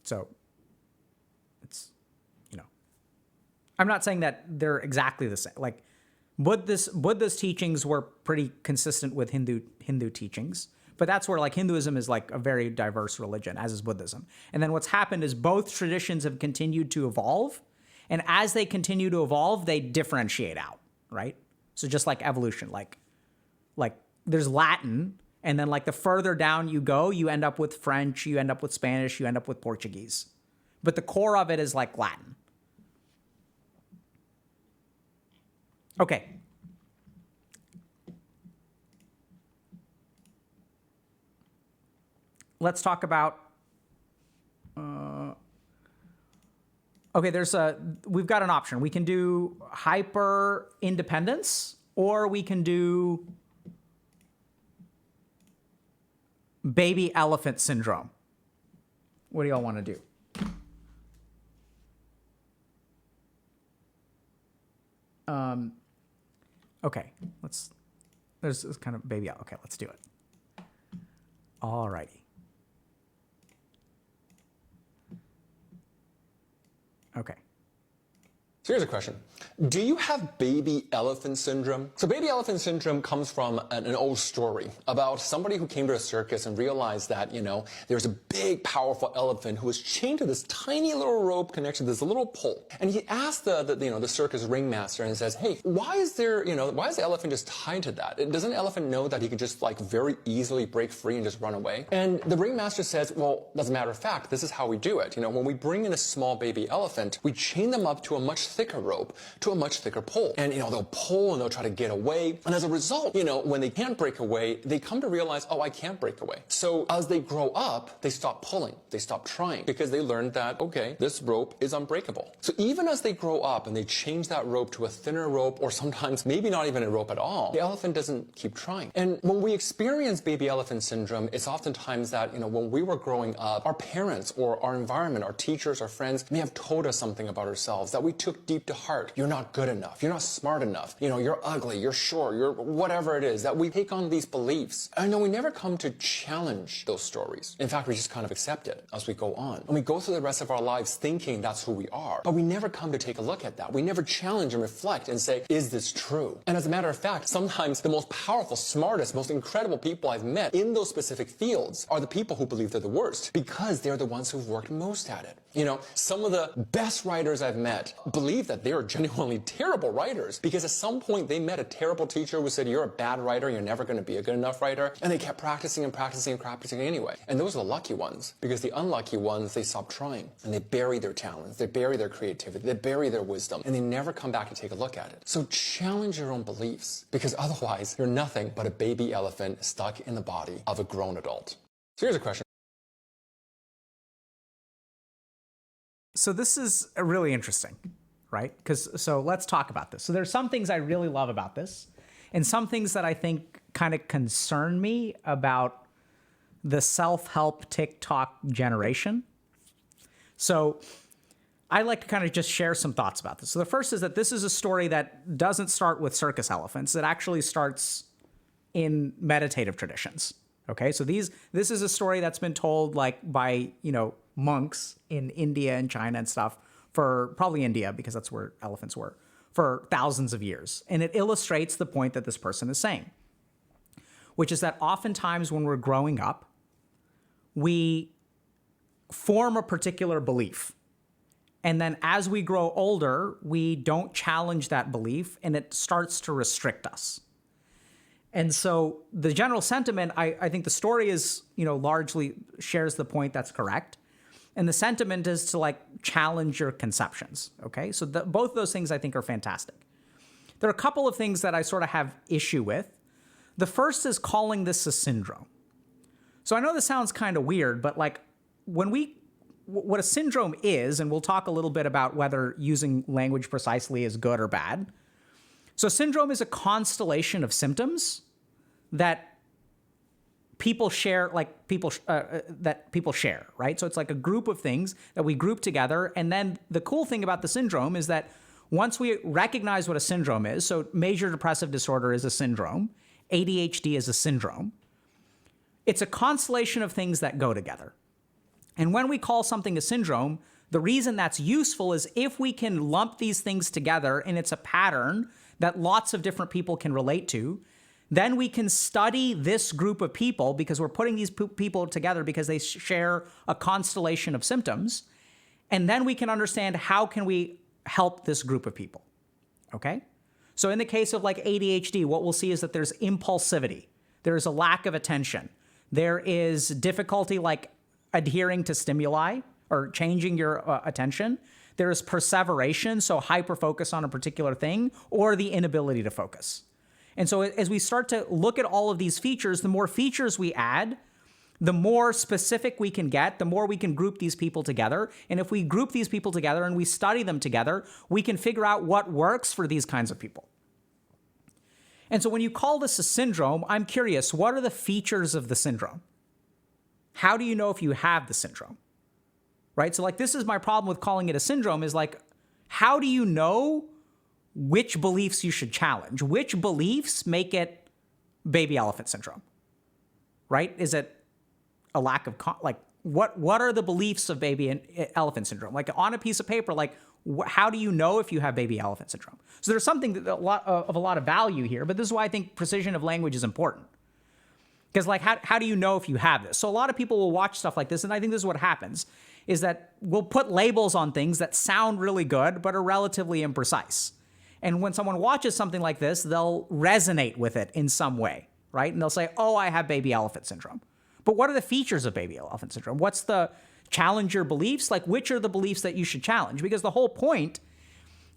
So it's, I'm not saying that they're exactly the same. Like Buddha's teachings were pretty consistent with Hindu teachings, but that's where like Hinduism is like a very diverse religion, as is Buddhism. And then what's happened is both traditions have continued to evolve, and as they continue to evolve, they differentiate out, right? So just like evolution, like there's Latin, and then like the further down you go, you end up with French, you end up with Spanish, you end up with Portuguese. But the core of it is like Latin. Okay. Let's talk about, okay, we've got an option. We can do hyper independence, or we can do baby elephant syndrome. What do y'all want to do? Okay, there's this kind of baby, okay, let's do it. All righty. Okay. So here's a question. Do you have baby elephant syndrome? So baby elephant syndrome comes from an old story about somebody who came to a circus and realized that, there's a big, powerful elephant who was chained to this tiny little rope connected to this little pole. And he asked the circus ringmaster and says, hey, why is the elephant just tied to that? Doesn't an elephant know that he can just like very easily break free and just run away? And the ringmaster says, well, as a matter of fact, this is how we do it. When we bring in a small baby elephant, we chain them up to a much thicker rope, to a much thicker pole. And, they'll pull and they'll try to get away. And as a result, when they can't break away, they come to realize, oh, I can't break away. So as they grow up, they stop pulling. They stop trying because they learned that, okay, this rope is unbreakable. So even as they grow up and they change that rope to a thinner rope, or sometimes maybe not even a rope at all, the elephant doesn't keep trying. And when we experience baby elephant syndrome, it's oftentimes that, when we were growing up, our parents or our environment, our teachers, our friends may have told us something about ourselves that we took deep to heart. You're not good enough. You're not smart enough. You're ugly. You're short. You're whatever it is, that we take on these beliefs. And we never come to challenge those stories. In fact, we just kind of accept it as we go on. And we go through the rest of our lives thinking that's who we are. But we never come to take a look at that. We never challenge and reflect and say, is this true? And as a matter of fact, sometimes the most powerful, smartest, most incredible people I've met in those specific fields are the people who believe they're the worst, because they're the ones who've worked most at it. Some of the best writers I've met believe that they are genuinely terrible writers, because at some point they met a terrible teacher who said, you're a bad writer, you're never going to be a good enough writer, and they kept practicing and practicing and practicing anyway. And those are the lucky ones, because the unlucky ones, they stop trying, and they bury their talents, they bury their creativity, they bury their wisdom, and they never come back to take a look at it. So challenge your own beliefs, because otherwise you're nothing but a baby elephant stuck in the body of a grown adult. So here's a question. So this is really interesting, right? So let's talk about this. So there's some things I really love about this, and some things that I think kind of concern me about the self-help TikTok generation. So I like to kind of just share some thoughts about this. So the first is that this is a story that doesn't start with circus elephants. It actually starts in meditative traditions. Okay, so this is a story that's been told like by, monks in India and China and stuff, for probably India, because that's where elephants were, for thousands of years. And it illustrates the point that this person is saying, which is that oftentimes when we're growing up, we form a particular belief. And then as we grow older, we don't challenge that belief and it starts to restrict us. And so the general sentiment, I think the story is, largely shares the point that's correct. And the sentiment is to like challenge your conceptions. Okay. So both of those things I think are fantastic. There are a couple of things that I sort of have issue with. The first is calling this a syndrome. So I know this sounds kind of weird, but like what a syndrome is, and we'll talk a little bit about whether using language precisely is good or bad. So syndrome is a constellation of symptoms that people share, that people share, right? So it's like a group of things that we group together. And then the cool thing about the syndrome is that once we recognize what a syndrome is, so major depressive disorder is a syndrome, ADHD is a syndrome, it's a constellation of things that go together. And when we call something a syndrome, the reason that's useful is if we can lump these things together and it's a pattern that lots of different people can relate to, then we can study this group of people because we're putting these people together because they share a constellation of symptoms. And then we can understand how can we help this group of people, okay? So in the case of like ADHD, what we'll see is that there's impulsivity. There's a lack of attention. There is difficulty like adhering to stimuli or changing your attention. There is perseveration, so hyper-focus on a particular thing, or the inability to focus. And so as we start to look at all of these features, the more features we add, the more specific we can get, the more we can group these people together. And if we group these people together and we study them together, we can figure out what works for these kinds of people. And so when you call this a syndrome, I'm curious, what are the features of the syndrome? How do you know if you have the syndrome? Right? So like this is my problem with calling it a syndrome is like, how do you know which beliefs you should challenge? Which beliefs make it baby elephant syndrome? Right? Is it a lack of, what are the beliefs of baby elephant syndrome? Like on a piece of paper, like how do you know if you have baby elephant syndrome? So there's something that a lot of value here, but this is why I think precision of language is important. Because like, how do you know if you have this? So a lot of people will watch stuff like this, and I think this is what happens, is that we'll put labels on things that sound really good, but are relatively imprecise. And when someone watches something like this, they'll resonate with it in some way, right? And they'll say, oh, I have baby elephant syndrome. But what are the features of baby elephant syndrome? What's the challenge your beliefs? Like, which are the beliefs that you should challenge? Because the whole point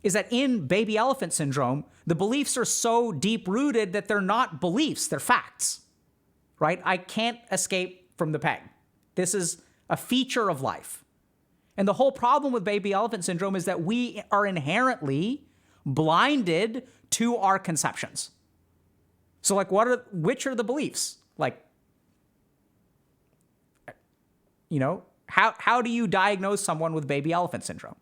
is that in baby elephant syndrome, the beliefs are so deep-rooted that they're not beliefs, they're facts. Right? I can't escape from the peg. This is a feature of life. And the whole problem with baby elephant syndrome is that we are inherently blinded to our conceptions. So like which are the beliefs? Like, how do you diagnose someone with baby elephant syndrome?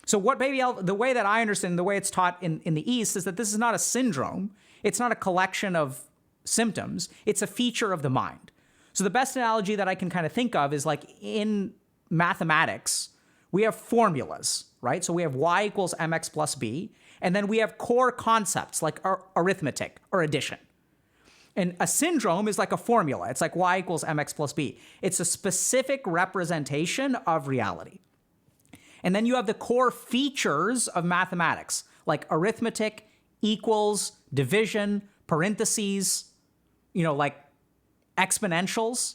So the way that I understand, the way it's taught in the East is that this is not a syndrome. It's not a collection of symptoms, it's a feature of the mind. So the best analogy that I can kind of think of is like in mathematics, we have formulas, right? So we have y equals mx plus b, and then we have core concepts like arithmetic or addition. And a syndrome is like a formula. It's like y equals mx plus b. It's a specific representation of reality. And then you have the core features of mathematics, like arithmetic, equals, division, parentheses, like exponentials.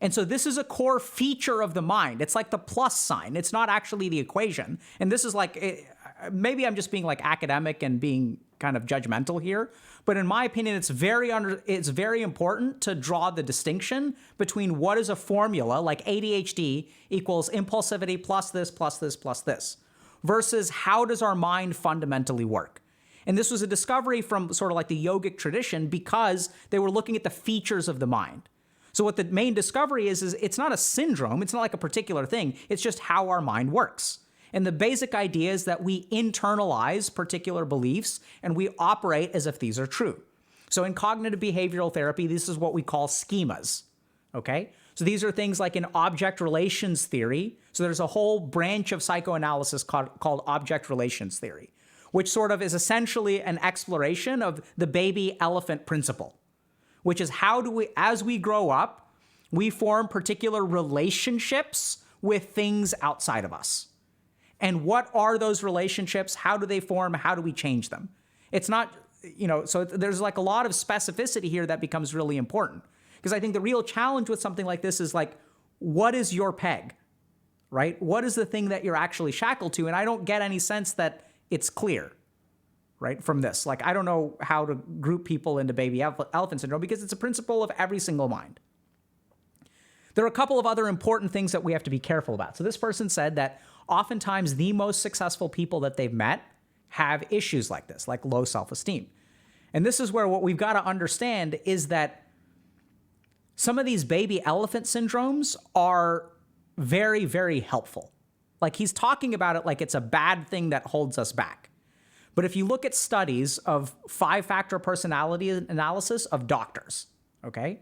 And so this is a core feature of the mind. It's like the plus sign. It's not actually the equation. And this is like, maybe I'm just being like academic and being kind of judgmental here. But in my opinion, it's very important to draw the distinction between what is a formula, like ADHD equals impulsivity plus this, plus this, plus this, versus how does our mind fundamentally work? And this was a discovery from sort of like the yogic tradition because they were looking at the features of the mind. So what the main discovery is it's not a syndrome. It's not like a particular thing. It's just how our mind works. And the basic idea is that we internalize particular beliefs and we operate as if these are true. So in cognitive behavioral therapy, this is what we call schemas, okay? So these are things like in object relations theory. So there's a whole branch of psychoanalysis called object relations theory, which sort of is essentially an exploration of the baby elephant principle, which is how do we, as we grow up, We form particular relationships with things outside of us. And what are those relationships? How do they form? How do we change them? It's not, so there's like a lot of specificity here that becomes really important. Because I think the real challenge with something like this is like, what is your peg, right? What is the thing that you're actually shackled to? And I don't get any sense that it's clear, right, from this. Like, I don't know how to group people into baby elephant syndrome because it's a principle of every single mind. There are a couple of other important things that we have to be careful about. So this person said that oftentimes the most successful people that they've met have issues like this, like low self-esteem. And this is where what we've got to understand is that some of these baby elephant syndromes are very, very helpful. Like, he's talking about it like it's a bad thing that holds us back. But if you look at studies of 5-factor personality analysis of doctors, okay?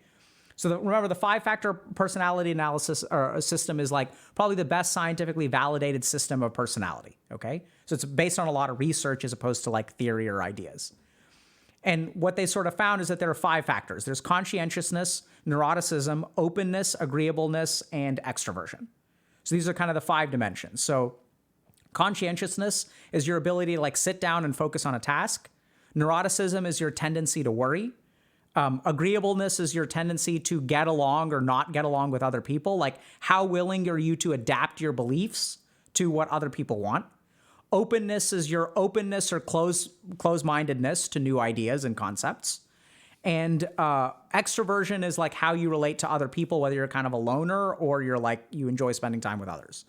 So remember, the 5-factor personality analysis system is like probably the best scientifically validated system of personality, okay? So it's based on a lot of research as opposed to like theory or ideas. And what they sort of found is that there are 5 factors. There's conscientiousness, neuroticism, openness, agreeableness, and extroversion. So these are kind of the 5 dimensions. So conscientiousness is your ability to like sit down and focus on a task. Neuroticism is your tendency to worry. Agreeableness is your tendency to get along or not get along with other people. Like, how willing are you to adapt your beliefs to what other people want? Openness is your openness or close-mindedness to new ideas and concepts. And extroversion is like how you relate to other people, whether you're kind of a loner or you're like, you enjoy spending time with others.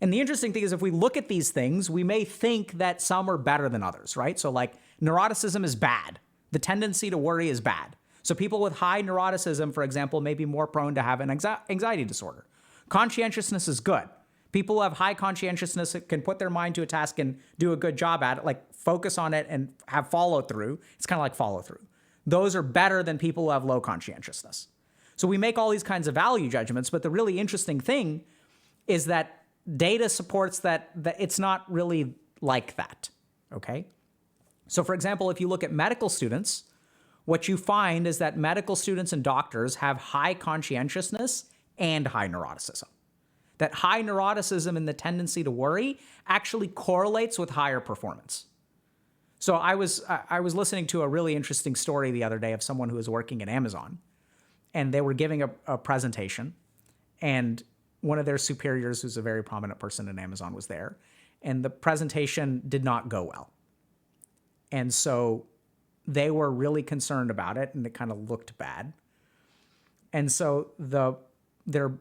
And the interesting thing is, if we look at these things, we may think that some are better than others, right? So like, neuroticism is bad. The tendency to worry is bad. So people with high neuroticism, for example, may be more prone to have an anxiety disorder. Conscientiousness is good. People who have high conscientiousness can put their mind to a task and do a good job at it, like focus on it and have follow through. It's kind of like follow through. Those are better than people who have low conscientiousness. So we make all these kinds of value judgments, but the really interesting thing is that data supports that it's not really like that, okay? So for example, if you look at medical students, what you find is that medical students and doctors have high conscientiousness and high neuroticism. That high neuroticism and the tendency to worry actually correlates with higher performance. So I was listening to a really interesting story the other day of someone who was working at Amazon, and they were giving a presentation, and one of their superiors, who's a very prominent person in Amazon, was there, and the presentation did not go well. And so they were really concerned about it, and it kind of looked bad. And so their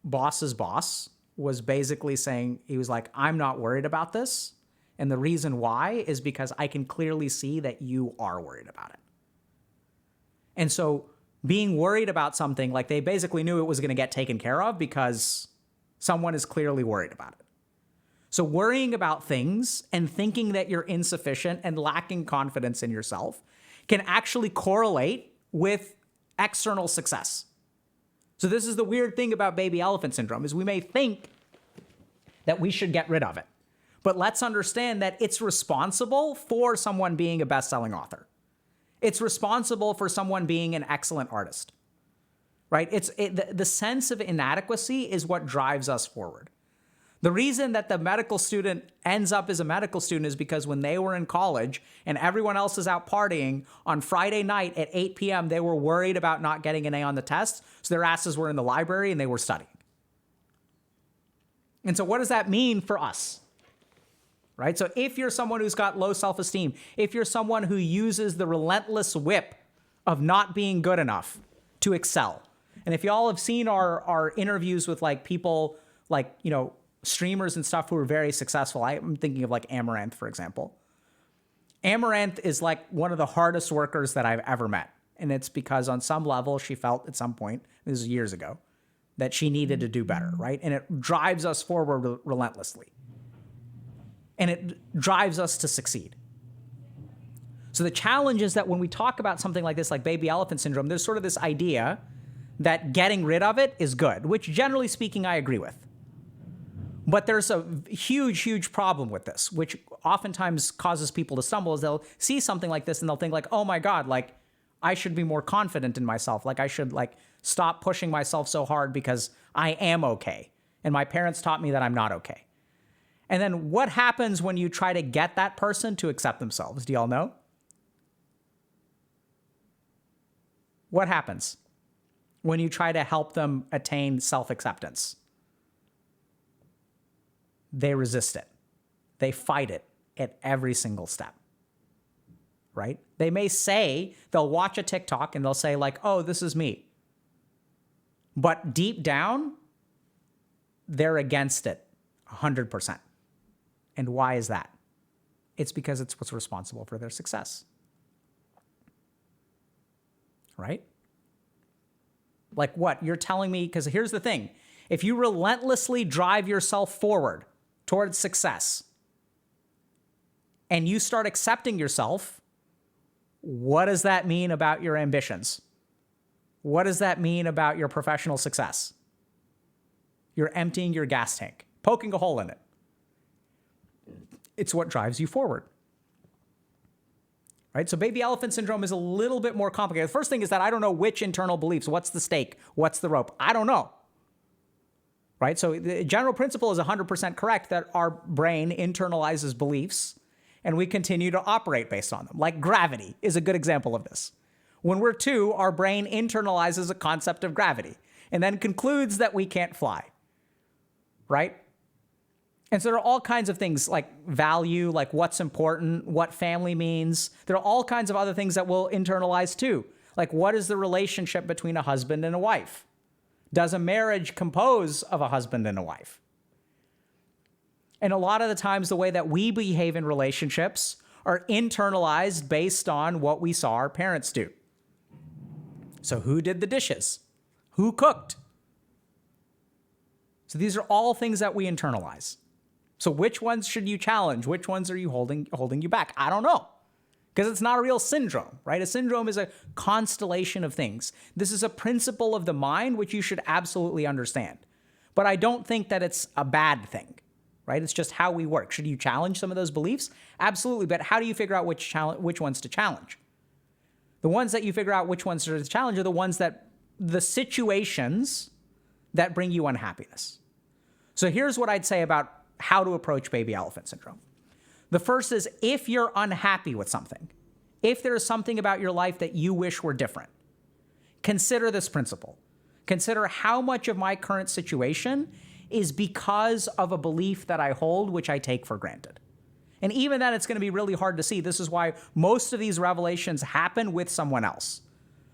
boss's boss was basically saying, he was like, I'm not worried about this. And the reason why is because I can clearly see that you are worried about it. And so being worried about something, like, they basically knew it was going to get taken care of because someone is clearly worried about it. So worrying about things and thinking that you're insufficient and lacking confidence in yourself can actually correlate with external success. So this is the weird thing about baby elephant syndrome, is we may think that we should get rid of it. But let's understand that it's responsible for someone being a best-selling author. It's responsible for someone being an excellent artist, right? The sense of inadequacy is what drives us forward. The reason that the medical student ends up as a medical student is because when they were in college and everyone else is out partying, on Friday night at 8 p.m., they were worried about not getting an A on the test, so their asses were in the library and they were studying. And so what does that mean for us? Right? So if you're someone who's got low self-esteem, if you're someone who uses the relentless whip of not being good enough to excel, and if y'all have seen our interviews with like people like, streamers and stuff who are very successful, I'm thinking of like Amaranth, for example. Amaranth is like one of the hardest workers that I've ever met. And it's because on some level she felt at some point, this is years ago, that she needed to do better, right? And it drives us forward relentlessly. And it drives us to succeed. So the challenge is that when we talk about something like this, like baby elephant syndrome, there's sort of this idea that getting rid of it is good, which generally speaking, I agree with. But there's a huge, huge problem with this, which oftentimes causes people to stumble, is they'll see something like this and they'll think like, oh my God, like I should be more confident in myself. Like I should like Stop pushing myself so hard because I am okay. And my parents taught me that I'm not okay. And then what happens when you try to get that person to accept themselves? Do y'all know? What happens when you try to help them attain self-acceptance? They resist it. They fight it at every single step, right? They may say, they'll watch a TikTok and they'll say like, oh, this is me. But deep down, they're against it 100%. And why is that? It's because it's what's responsible for their success. Right? Like what? You're telling me, because here's the thing. If you relentlessly drive yourself forward towards success and you start accepting yourself, what does that mean about your ambitions? What does that mean about your professional success? You're emptying your gas tank, poking a hole in it. It's what drives you forward. Right? So baby elephant syndrome is a little bit more complicated. The first thing is that I don't know which internal beliefs. What's the stake? What's the rope? I don't know. Right? So the general principle is 100% correct that our brain internalizes beliefs and we continue to operate based on them. Like gravity is a good example of this. When we're 2, our brain internalizes a concept of gravity and then concludes that we can't fly. Right? And so there are all kinds of things like value, like what's important, what family means. There are all kinds of other things that we'll internalize too. Like what is the relationship between a husband and a wife? Does a marriage compose of a husband and a wife? And a lot of the times the way that we behave in relationships are internalized based on what we saw our parents do. So who did the dishes? Who cooked? So these are all things that we internalize. So which ones should you challenge? Which ones are you holding you back? I don't know. Because it's not a real syndrome, right? A syndrome is a constellation of things. This is a principle of the mind which you should absolutely understand. But I don't think that it's a bad thing, right? It's just how we work. Should you challenge some of those beliefs? Absolutely. But how do you figure out which ones to challenge? The ones that you figure out which ones to challenge are the ones that the situations that bring you unhappiness. So here's what I'd say about how to approach baby elephant syndrome. The first is if you're unhappy with something, if there is something about your life that you wish were different, consider this principle. Consider how much of my current situation is because of a belief that I hold, which I take for granted. And even then, it's going to be really hard to see. This is why most of these revelations happen with someone else.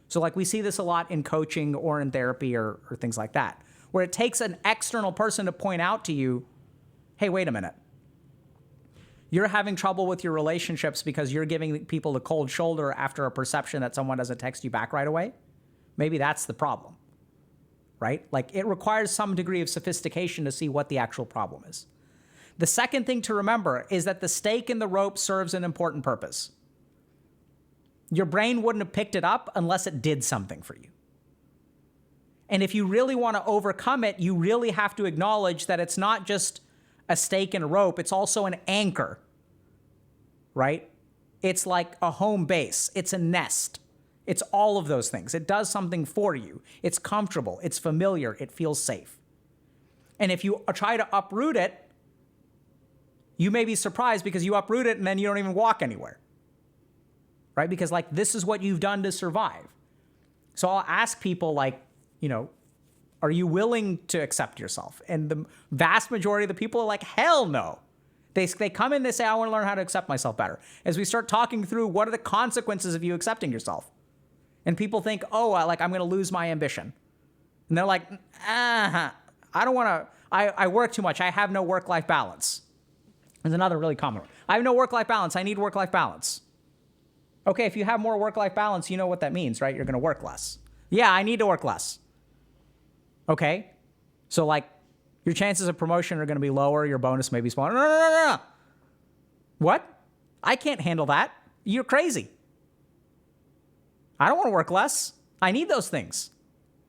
So like we see this a lot in coaching or in therapy or things like that, where it takes an external person to point out to you, hey, wait a minute. You're having trouble with your relationships because you're giving people the cold shoulder after a perception that someone doesn't text you back right away. Maybe that's the problem, right? Like it requires some degree of sophistication to see what the actual problem is. The second thing to remember is that the stake in the rope serves an important purpose. Your brain wouldn't have picked it up unless it did something for you. And if you really want to overcome it, you really have to acknowledge that it's not just a stake and a rope, it's also an anchor, right? It's like a home base, it's a nest. It's all of those things. It does something for you. It's comfortable, it's familiar, it feels safe. And if you try to uproot it, you may be surprised because you uproot it and then you don't even walk anywhere, right? Because like this is what you've done to survive. So I'll ask people like, are you willing to accept yourself? And the vast majority of the people are like, hell no. They come in, they say, I want to learn how to accept myself better. As we start talking through what are the consequences of you accepting yourself? And people think, oh, I'm going to lose my ambition. And they're like, I don't want to, I work too much. I have no work-life balance. There's another really common one. I have no work-life balance. I need work-life balance. Okay, if you have more work-life balance, you know what that means, right? You're going to work less. Yeah, I need to work less. Okay, so like your chances of promotion are going to be lower. Your bonus may be smaller. No. What? I can't handle that. You're crazy. I don't want to work less. I need those things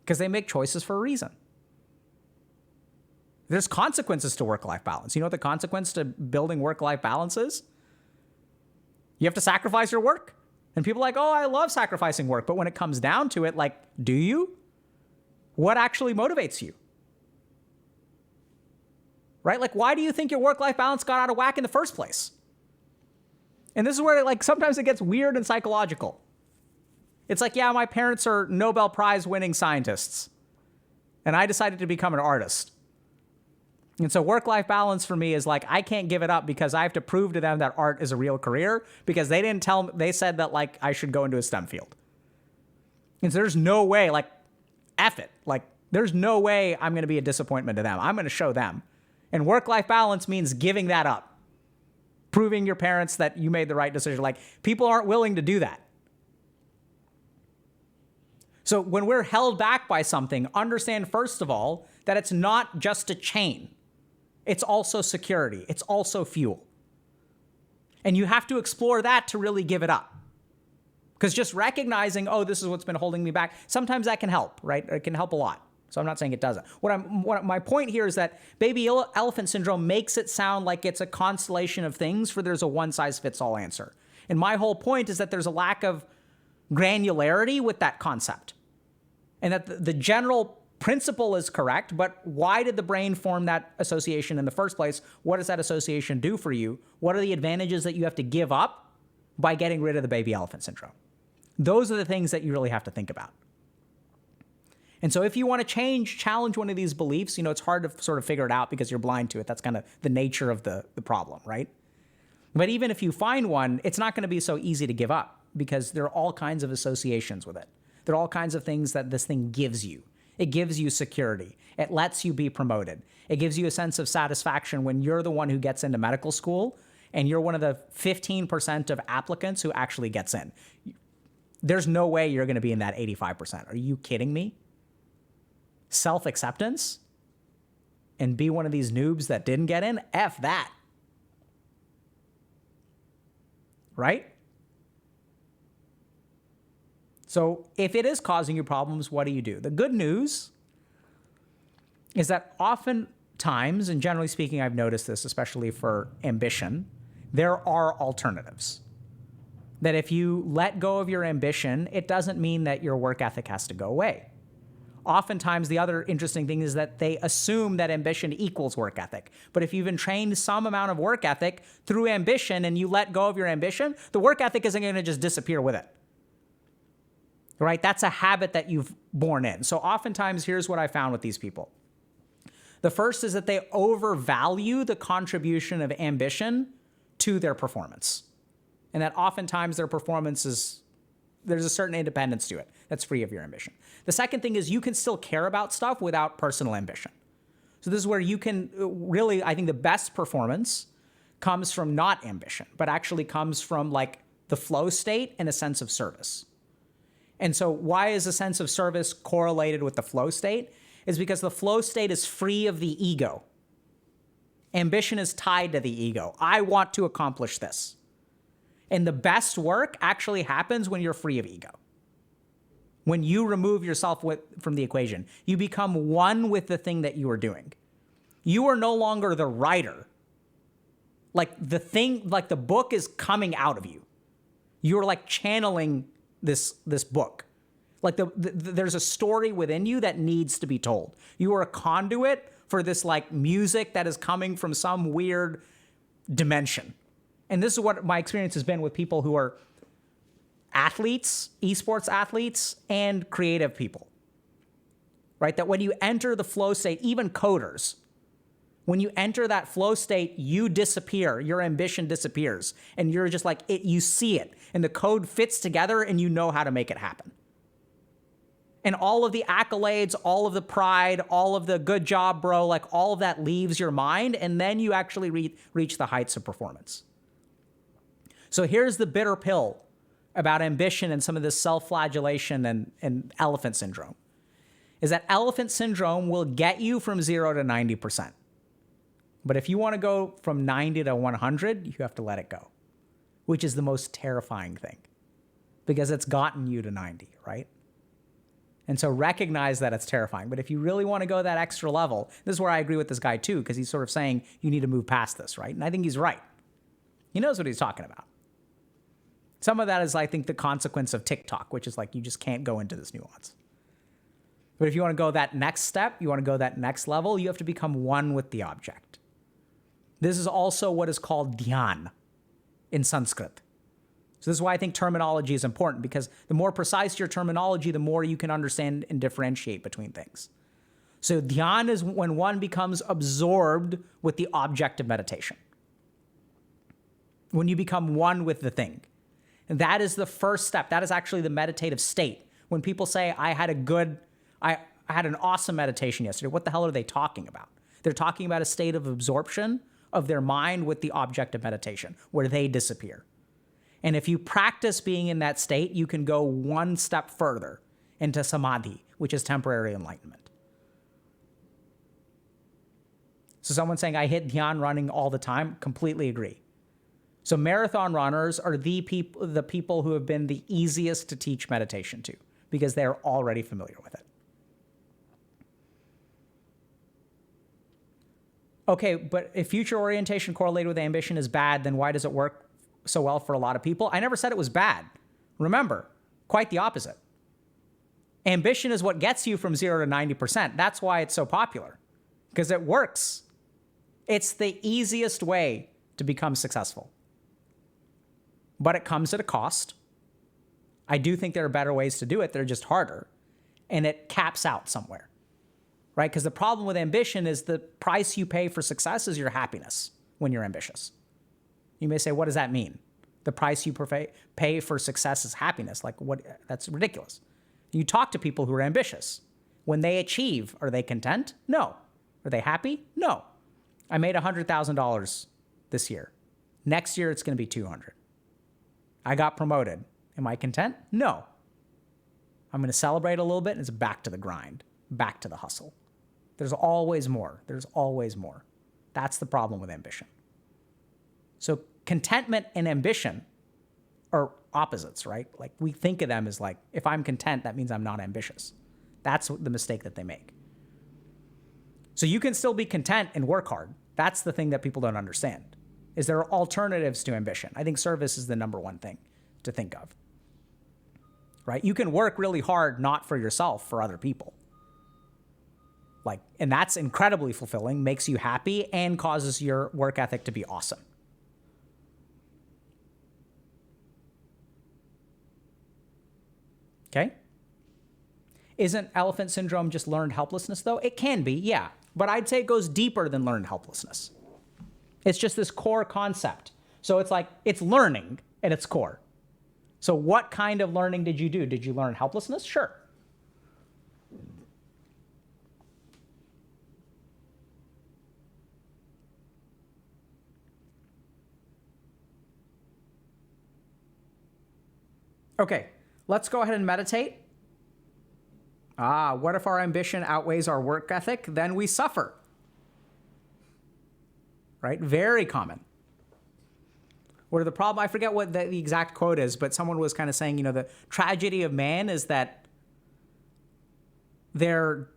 because they make choices for a reason. There's consequences to work-life balance. You know what the consequence to building work-life balance is? You have to sacrifice your work. And people are like, oh, I love sacrificing work. But when it comes down to it, like, do you? What actually motivates you? Right? Like, why do you think your work-life balance got out of whack in the first place? And this is where, like, sometimes it gets weird and psychological. It's like, yeah, my parents are Nobel Prize winning scientists, and I decided to become an artist. And so work-life balance for me is like, I can't give it up because I have to prove to them that art is a real career, because they didn't tell me, they said that, like, I should go into a STEM field. And so there's no way, like, F it. Like, there's no way I'm going to be a disappointment to them. I'm going to show them. And work-life balance means giving that up. Proving your parents that you made the right decision. Like, people aren't willing to do that. So when we're held back by something, understand, first of all, that it's not just a chain. It's also security. It's also fuel. And you have to explore that to really give it up. Because just recognizing, oh, this is what's been holding me back, sometimes that can help, right? It can help a lot. So I'm not saying it doesn't. My point here is that baby elephant syndrome makes it sound like it's a constellation of things for there's a one-size-fits-all answer. And my whole point is that there's a lack of granularity with that concept. And that the general principle is correct, but why did the brain form that association in the first place? What does that association do for you? What are the advantages that you have to give up by getting rid of the baby elephant syndrome? Those are the things that you really have to think about. And so if you want to challenge one of these beliefs, it's hard to sort of figure it out because you're blind to it. That's kind of the nature of the problem, right? But even if you find one, it's not going to be so easy to give up because there are all kinds of associations with it. There are all kinds of things that this thing gives you. It gives you security. It lets you be promoted. It gives you a sense of satisfaction when you're the one who gets into medical school and you're one of the 15% of applicants who actually gets in. There's no way you're going to be in that 85%. Are you kidding me? Self-acceptance and be one of these noobs that didn't get in? F that. Right? So if it is causing you problems, what do? The good news is that oftentimes, and generally speaking, I've noticed this, especially for ambition, there are alternatives. That if you let go of your ambition, it doesn't mean that your work ethic has to go away. Oftentimes, the other interesting thing is that they assume that ambition equals work ethic. But if you've entrained some amount of work ethic through ambition and you let go of your ambition, the work ethic isn't going to just disappear with it. Right? That's a habit that you've born in. So oftentimes, here's what I found with these people. The first is that they overvalue the contribution of ambition to their performance. And that oftentimes their performance there's a certain independence to it that's free of your ambition. The second thing is you can still care about stuff without personal ambition. So this is where you can really, I think the best performance comes from not ambition, but actually comes from like the flow state and a sense of service. And so why is a sense of service correlated with the flow state? Is because the flow state is free of the ego. Ambition is tied to the ego. I want to accomplish this. And the best work actually happens when you're free of ego. When you remove yourself from the equation, you become one with the thing that you are doing. You are no longer the writer. Like the book is coming out of you. You're like channeling this book. Like there's a story within you that needs to be told. You are a conduit for this like music that is coming from some weird dimension. And this is what my experience has been with people who are athletes, esports athletes, and creative people, right? That when you enter the flow state, even coders, when you enter that flow state, you disappear, your ambition disappears, and you're just like, you see it, and the code fits together, and you know how to make it happen. And all of the accolades, all of the pride, all of the good job, bro, like all of that leaves your mind, and then you actually reach the heights of performance. So here's the bitter pill about ambition and some of this self-flagellation and elephant syndrome, is that elephant syndrome will get you from 0 to 90%. But if you want to go from 90 to 100, you have to let it go, which is the most terrifying thing because it's gotten you to 90, right? And so recognize that it's terrifying. But if you really want to go that extra level, this is where I agree with this guy too, because he's sort of saying you need to move past this, right? And I think he's right. He knows what he's talking about. Some of that is, I think, the consequence of TikTok, which is like you just can't go into this nuance. But if you want to go that next step, you want to go that next level, you have to become one with the object. This is also what is called dhyan in Sanskrit. So this is why I think terminology is important, because the more precise your terminology, the more you can understand and differentiate between things. So dhyan is when one becomes absorbed with the object of meditation. When you become one with the thing. And that is the first step. That is actually the meditative state. When people say, I had an awesome meditation yesterday, what the hell are they talking about? They're talking about a state of absorption of their mind with the object of meditation, where they disappear. And if you practice being in that state, you can go one step further into samadhi, which is temporary enlightenment. So someone saying, I hit dhyan running all the time, completely agree. So marathon runners are the people who have been the easiest to teach meditation to, because they're already familiar with it. Okay, but if future orientation correlated with ambition is bad, then why does it work so well for a lot of people? I never said it was bad. Remember, quite the opposite. Ambition is what gets you from 0 to 90%. That's why it's so popular, because it works. It's the easiest way to become successful. But it comes at a cost. I do think there are better ways to do it. They're just harder. And it caps out somewhere, right? Because the problem with ambition is the price you pay for success is your happiness when you're ambitious. You may say, what does that mean? The price you pay for success is happiness. Like, what? That's ridiculous. You talk to people who are ambitious. When they achieve, are they content? No. Are they happy? No. I made $100,000 this year. Next year, it's going to be 200. I got promoted. Am I content? No. I'm going to celebrate a little bit, and it's back to the grind, back to the hustle. There's always more. There's always more. That's the problem with ambition. So contentment and ambition are opposites, right? Like, we think of them as like, if I'm content, that means I'm not ambitious. That's the mistake that they make. So you can still be content and work hard. That's the thing that people don't understand, is there are alternatives to ambition. I think service is the number one thing to think of, right? You can work really hard, not for yourself, for other people. Like, and that's incredibly fulfilling, makes you happy, and causes your work ethic to be awesome. Okay? Isn't elephant syndrome just learned helplessness, though? It can be, yeah. But I'd say it goes deeper than learned helplessness. It's just this core concept. So it's like, it's learning at its core. So what kind of learning did you do? Did you learn helplessness? Sure. Okay, let's go ahead and meditate. What if our ambition outweighs our work ethic? Then we suffer. Right? Very common. What are the problem? I forget what the exact quote is, but someone was kind of saying, you know, the tragedy of man is that their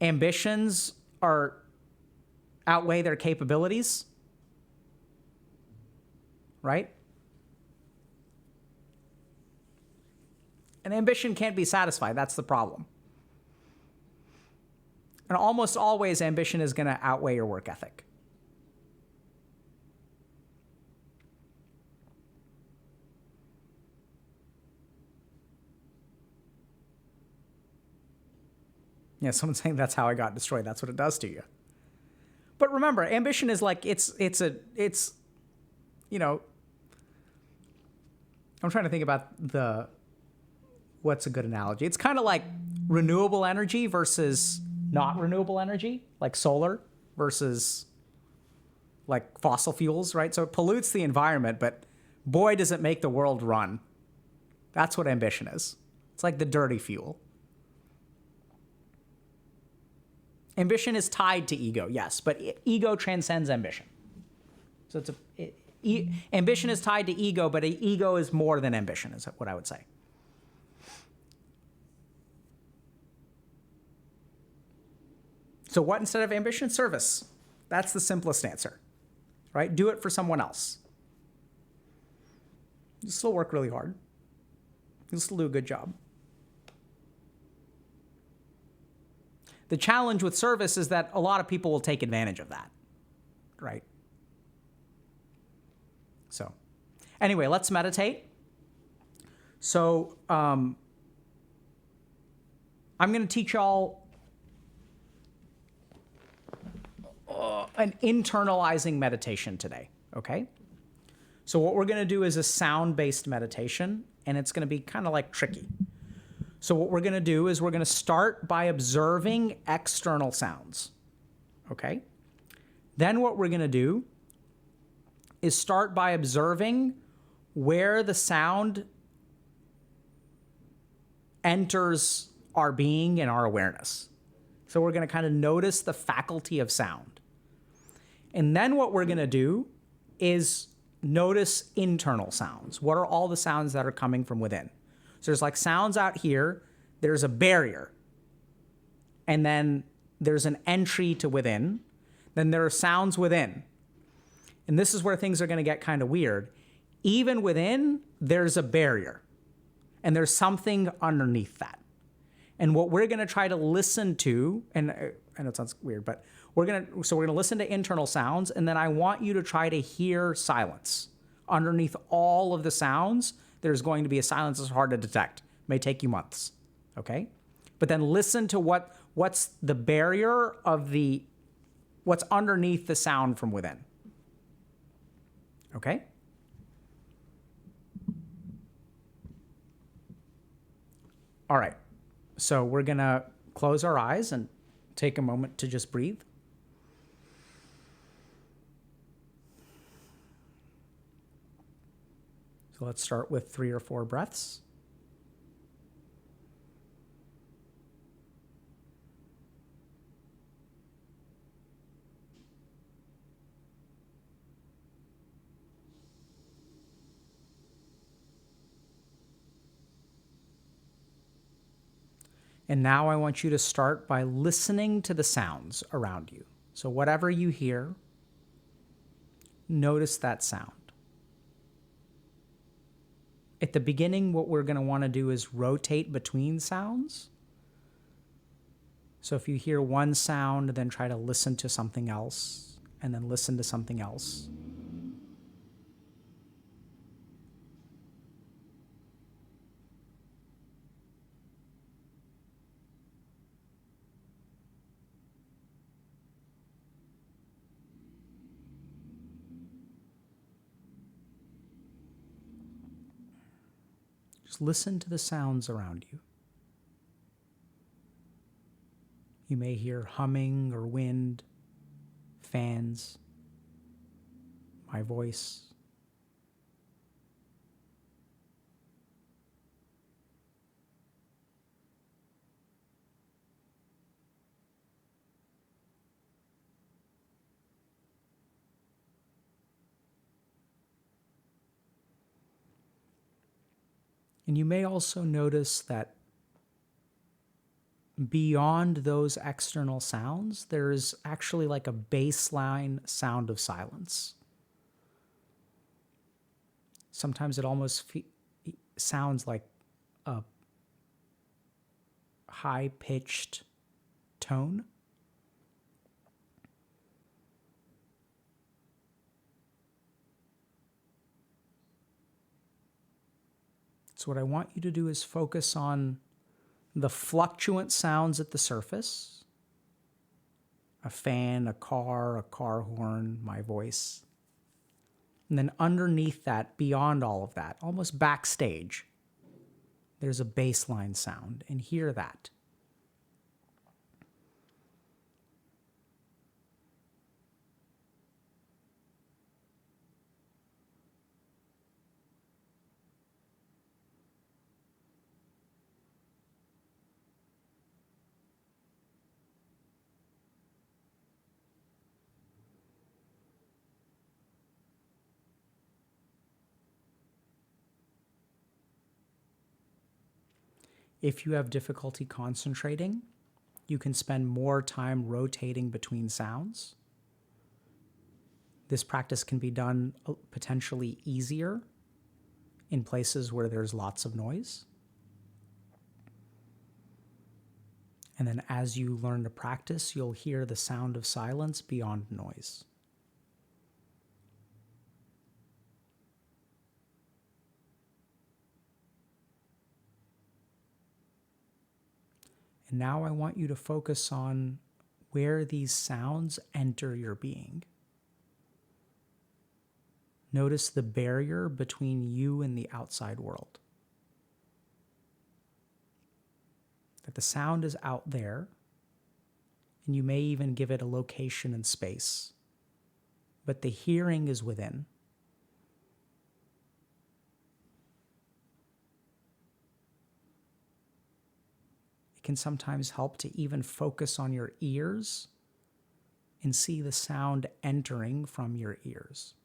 ambitions outweigh their capabilities. Right? And ambition can't be satisfied. That's the problem. And almost always, ambition is going to outweigh your work ethic. Yeah, someone's saying that's how I got destroyed. That's what it does to you. But remember, ambition is like, it's, you know, I'm trying to think about what's a good analogy? It's kind of like renewable energy versus not renewable energy, like solar versus like fossil fuels, right? So it pollutes the environment, but boy, does it make the world run. That's what ambition is. It's like the dirty fuel. Ambition is tied to ego, yes, but ego transcends ambition. So ambition is tied to ego, but ego is more than ambition, is what I would say. So what instead of ambition? Service. That's the simplest answer, right? Do it for someone else. You'll still work really hard. You'll still do a good job. The challenge with service is that a lot of people will take advantage of that, right? So anyway, let's meditate. So I'm going to teach y'all an internalizing meditation today, okay? So what we're going to do is a sound-based meditation, and it's going to be kind of like tricky. So what we're going to do is we're going to start by observing external sounds, okay? Then what we're going to do is start by observing where the sound enters our being and our awareness. So we're going to kind of notice the faculty of sound. And then what we're going to do is notice internal sounds. What are all the sounds that are coming from within? So there's like sounds out here, there's a barrier, and then there's an entry to within, then there are sounds within. And this is where things are going to get kind of weird. Even within, there's a barrier, and there's something underneath that. And what we're going to try to listen to, and I know it sounds weird, but we're going to listen to internal sounds, and then I want you to try to hear silence. Underneath all of the sounds, there's going to be a silence that's hard to detect. It may take you months, okay? But then listen to what's the barrier of what's underneath the sound from within, okay? All right, so we're gonna close our eyes and take a moment to just breathe. So let's start with 3 or 4 breaths. And now I want you to start by listening to the sounds around you. So whatever you hear, notice that sound. At the beginning, what we're going to want to do is rotate between sounds. So if you hear one sound, then try to listen to something else, and then listen to something else. Just listen to the sounds around you. You may hear humming or wind, fans, my voice. And you may also notice that beyond those external sounds, there's actually like a baseline sound of silence. Sometimes it almost sounds like a high-pitched tone. So what I want you to do is focus on the fluctuant sounds at the surface. A fan, a car horn, my voice. And then underneath that, beyond all of that, almost backstage, there's a baseline sound, and hear that. If you have difficulty concentrating, you can spend more time rotating between sounds. This practice can be done potentially easier in places where there's lots of noise. And then as you learn to practice, you'll hear the sound of silence beyond noise. And now I want you to focus on where these sounds enter your being. Notice the barrier between you and the outside world. That the sound is out there, and you may even give it a location and space, but the hearing is within. It can sometimes help to even focus on your ears and see the sound entering from your ears.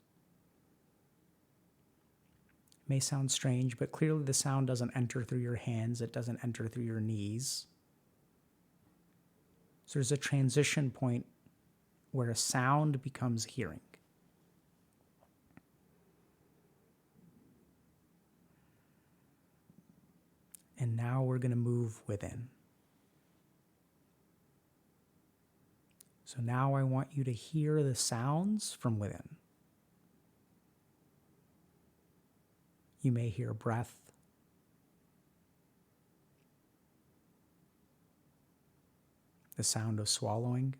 May sound strange, but clearly the sound doesn't enter through your hands, it doesn't enter through your knees. So there's a transition point where a sound becomes hearing. And now we're going to move within. So now I want you to hear the sounds from within. You may hear breath, the sound of swallowing,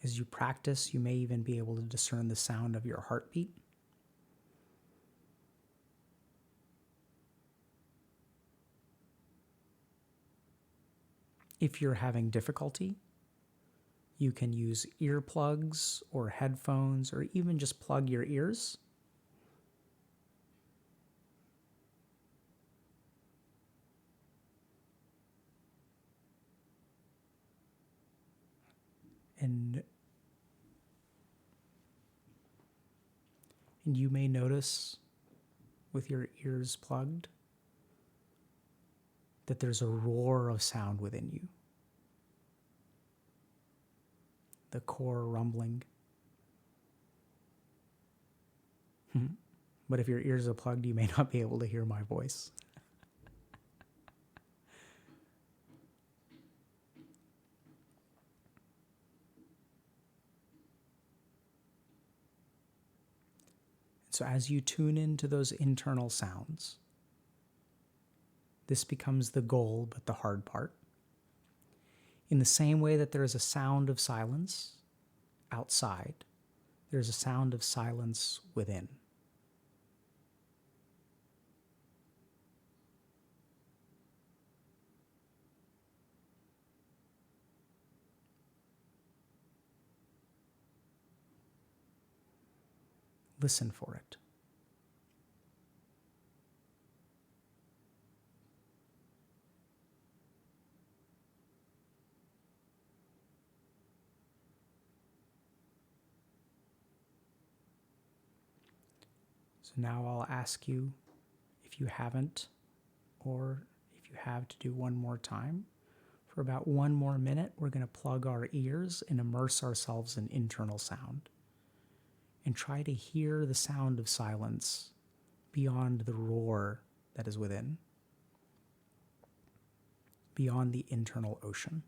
as you practice, you may even be able to discern the sound of your heartbeat. If you're having difficulty, you can use earplugs or headphones or even just plug your ears. And you may notice with your ears plugged that there's a roar of sound within you. The core rumbling. But if your ears are plugged, you may not be able to hear my voice. So as you tune into those internal sounds, this becomes the goal, but the hard part. In the same way that there is a sound of silence outside, there's a sound of silence within. Listen for it. So now I'll ask you, if you haven't, or if you have, to do one more time. For about 1 more minute, we're going to plug our ears and immerse ourselves in internal sound. And try to hear the sound of silence beyond the roar that is within, beyond the internal ocean.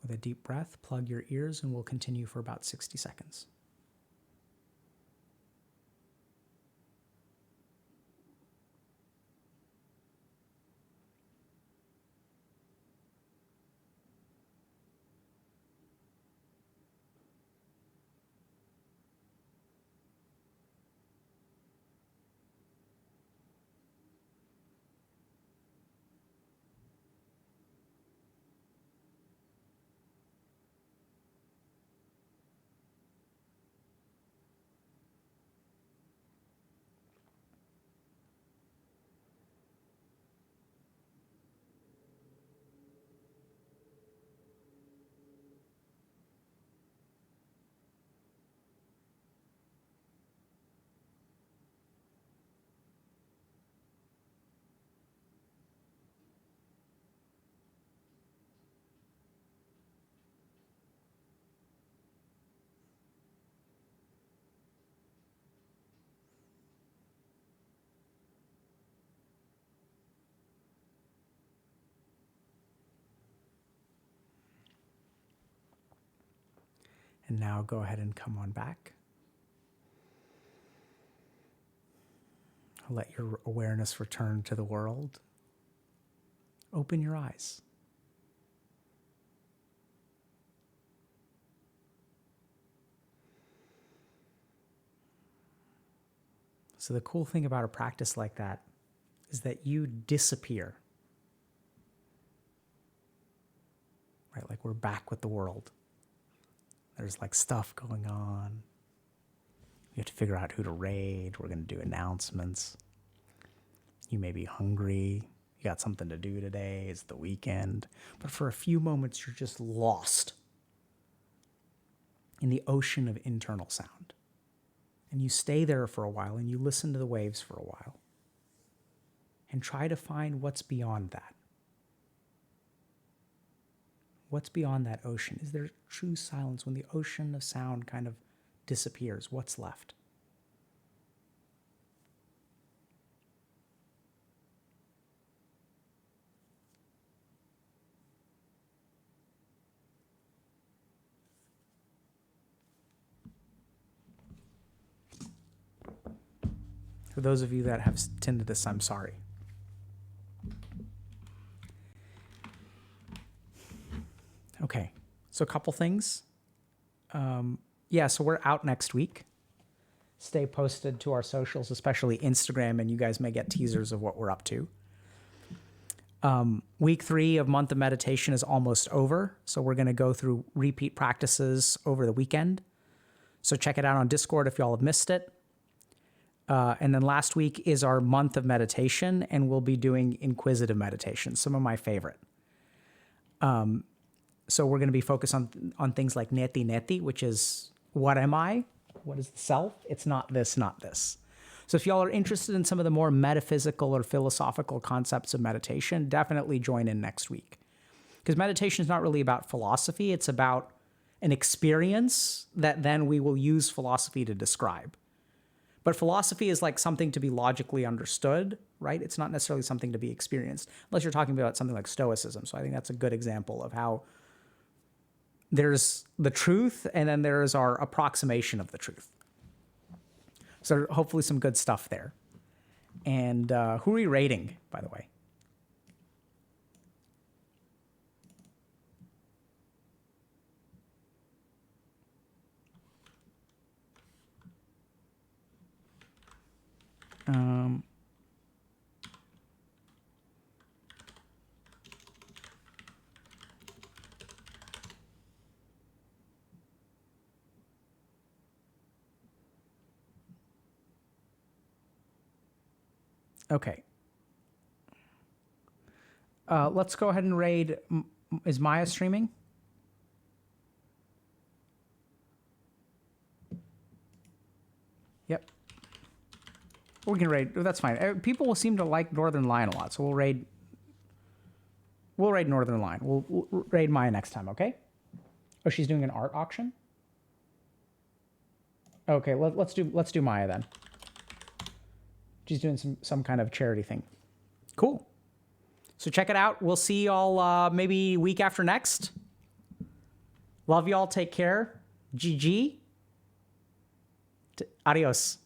With a deep breath, plug your ears, and we'll continue for about 60 seconds. And now go ahead and come on back. Let your awareness return to the world. Open your eyes. So the cool thing about a practice like that is that you disappear. Right? Like we're back with the world. There's like stuff going on. You have to figure out who to raid. We're going to do announcements. You may be hungry. You got something to do today. It's the weekend. But for a few moments, you're just lost in the ocean of internal sound. And you stay there for a while and you listen to the waves for a while. And try to find what's beyond that. What's beyond that ocean? Is there true silence when the ocean of sound kind of disappears? What's left? For those of you that have tinnitus, I'm sorry. Okay, so a couple things. So we're out next week. Stay posted to our socials, especially Instagram, and you guys may get teasers of what we're up to. Week 3 of Month of Meditation is almost over, so we're going to go through repeat practices over the weekend. So check it out on Discord if y'all have missed it. And then last week is our month of meditation, and we'll be doing inquisitive meditation, some of my favorite. So we're going to be focused on things like neti neti, which is what am I? What is the self? It's not this, not this. So if y'all are interested in some of the more metaphysical or philosophical concepts of meditation, definitely join in next week. Because meditation is not really about philosophy. It's about an experience that then we will use philosophy to describe. But philosophy is like something to be logically understood, right? It's not necessarily something to be experienced, unless you're talking about something like Stoicism. So I think that's a good example of how there's the truth and then there's our approximation of the truth. So hopefully some good stuff there. And who are we rating, by the way? Okay. Let's go ahead and raid. Is Maya streaming? Yep. We can raid. That's fine. People will seem to like Northern Lion a lot, so we'll raid. We'll raid Northern Lion. We'll raid Maya next time, okay? Oh, she's doing an art auction? Okay, let's do Maya then. She's doing some kind of charity thing. Cool. So check it out. We'll see y'all maybe week after next. Love y'all. Take care. GG. Adios.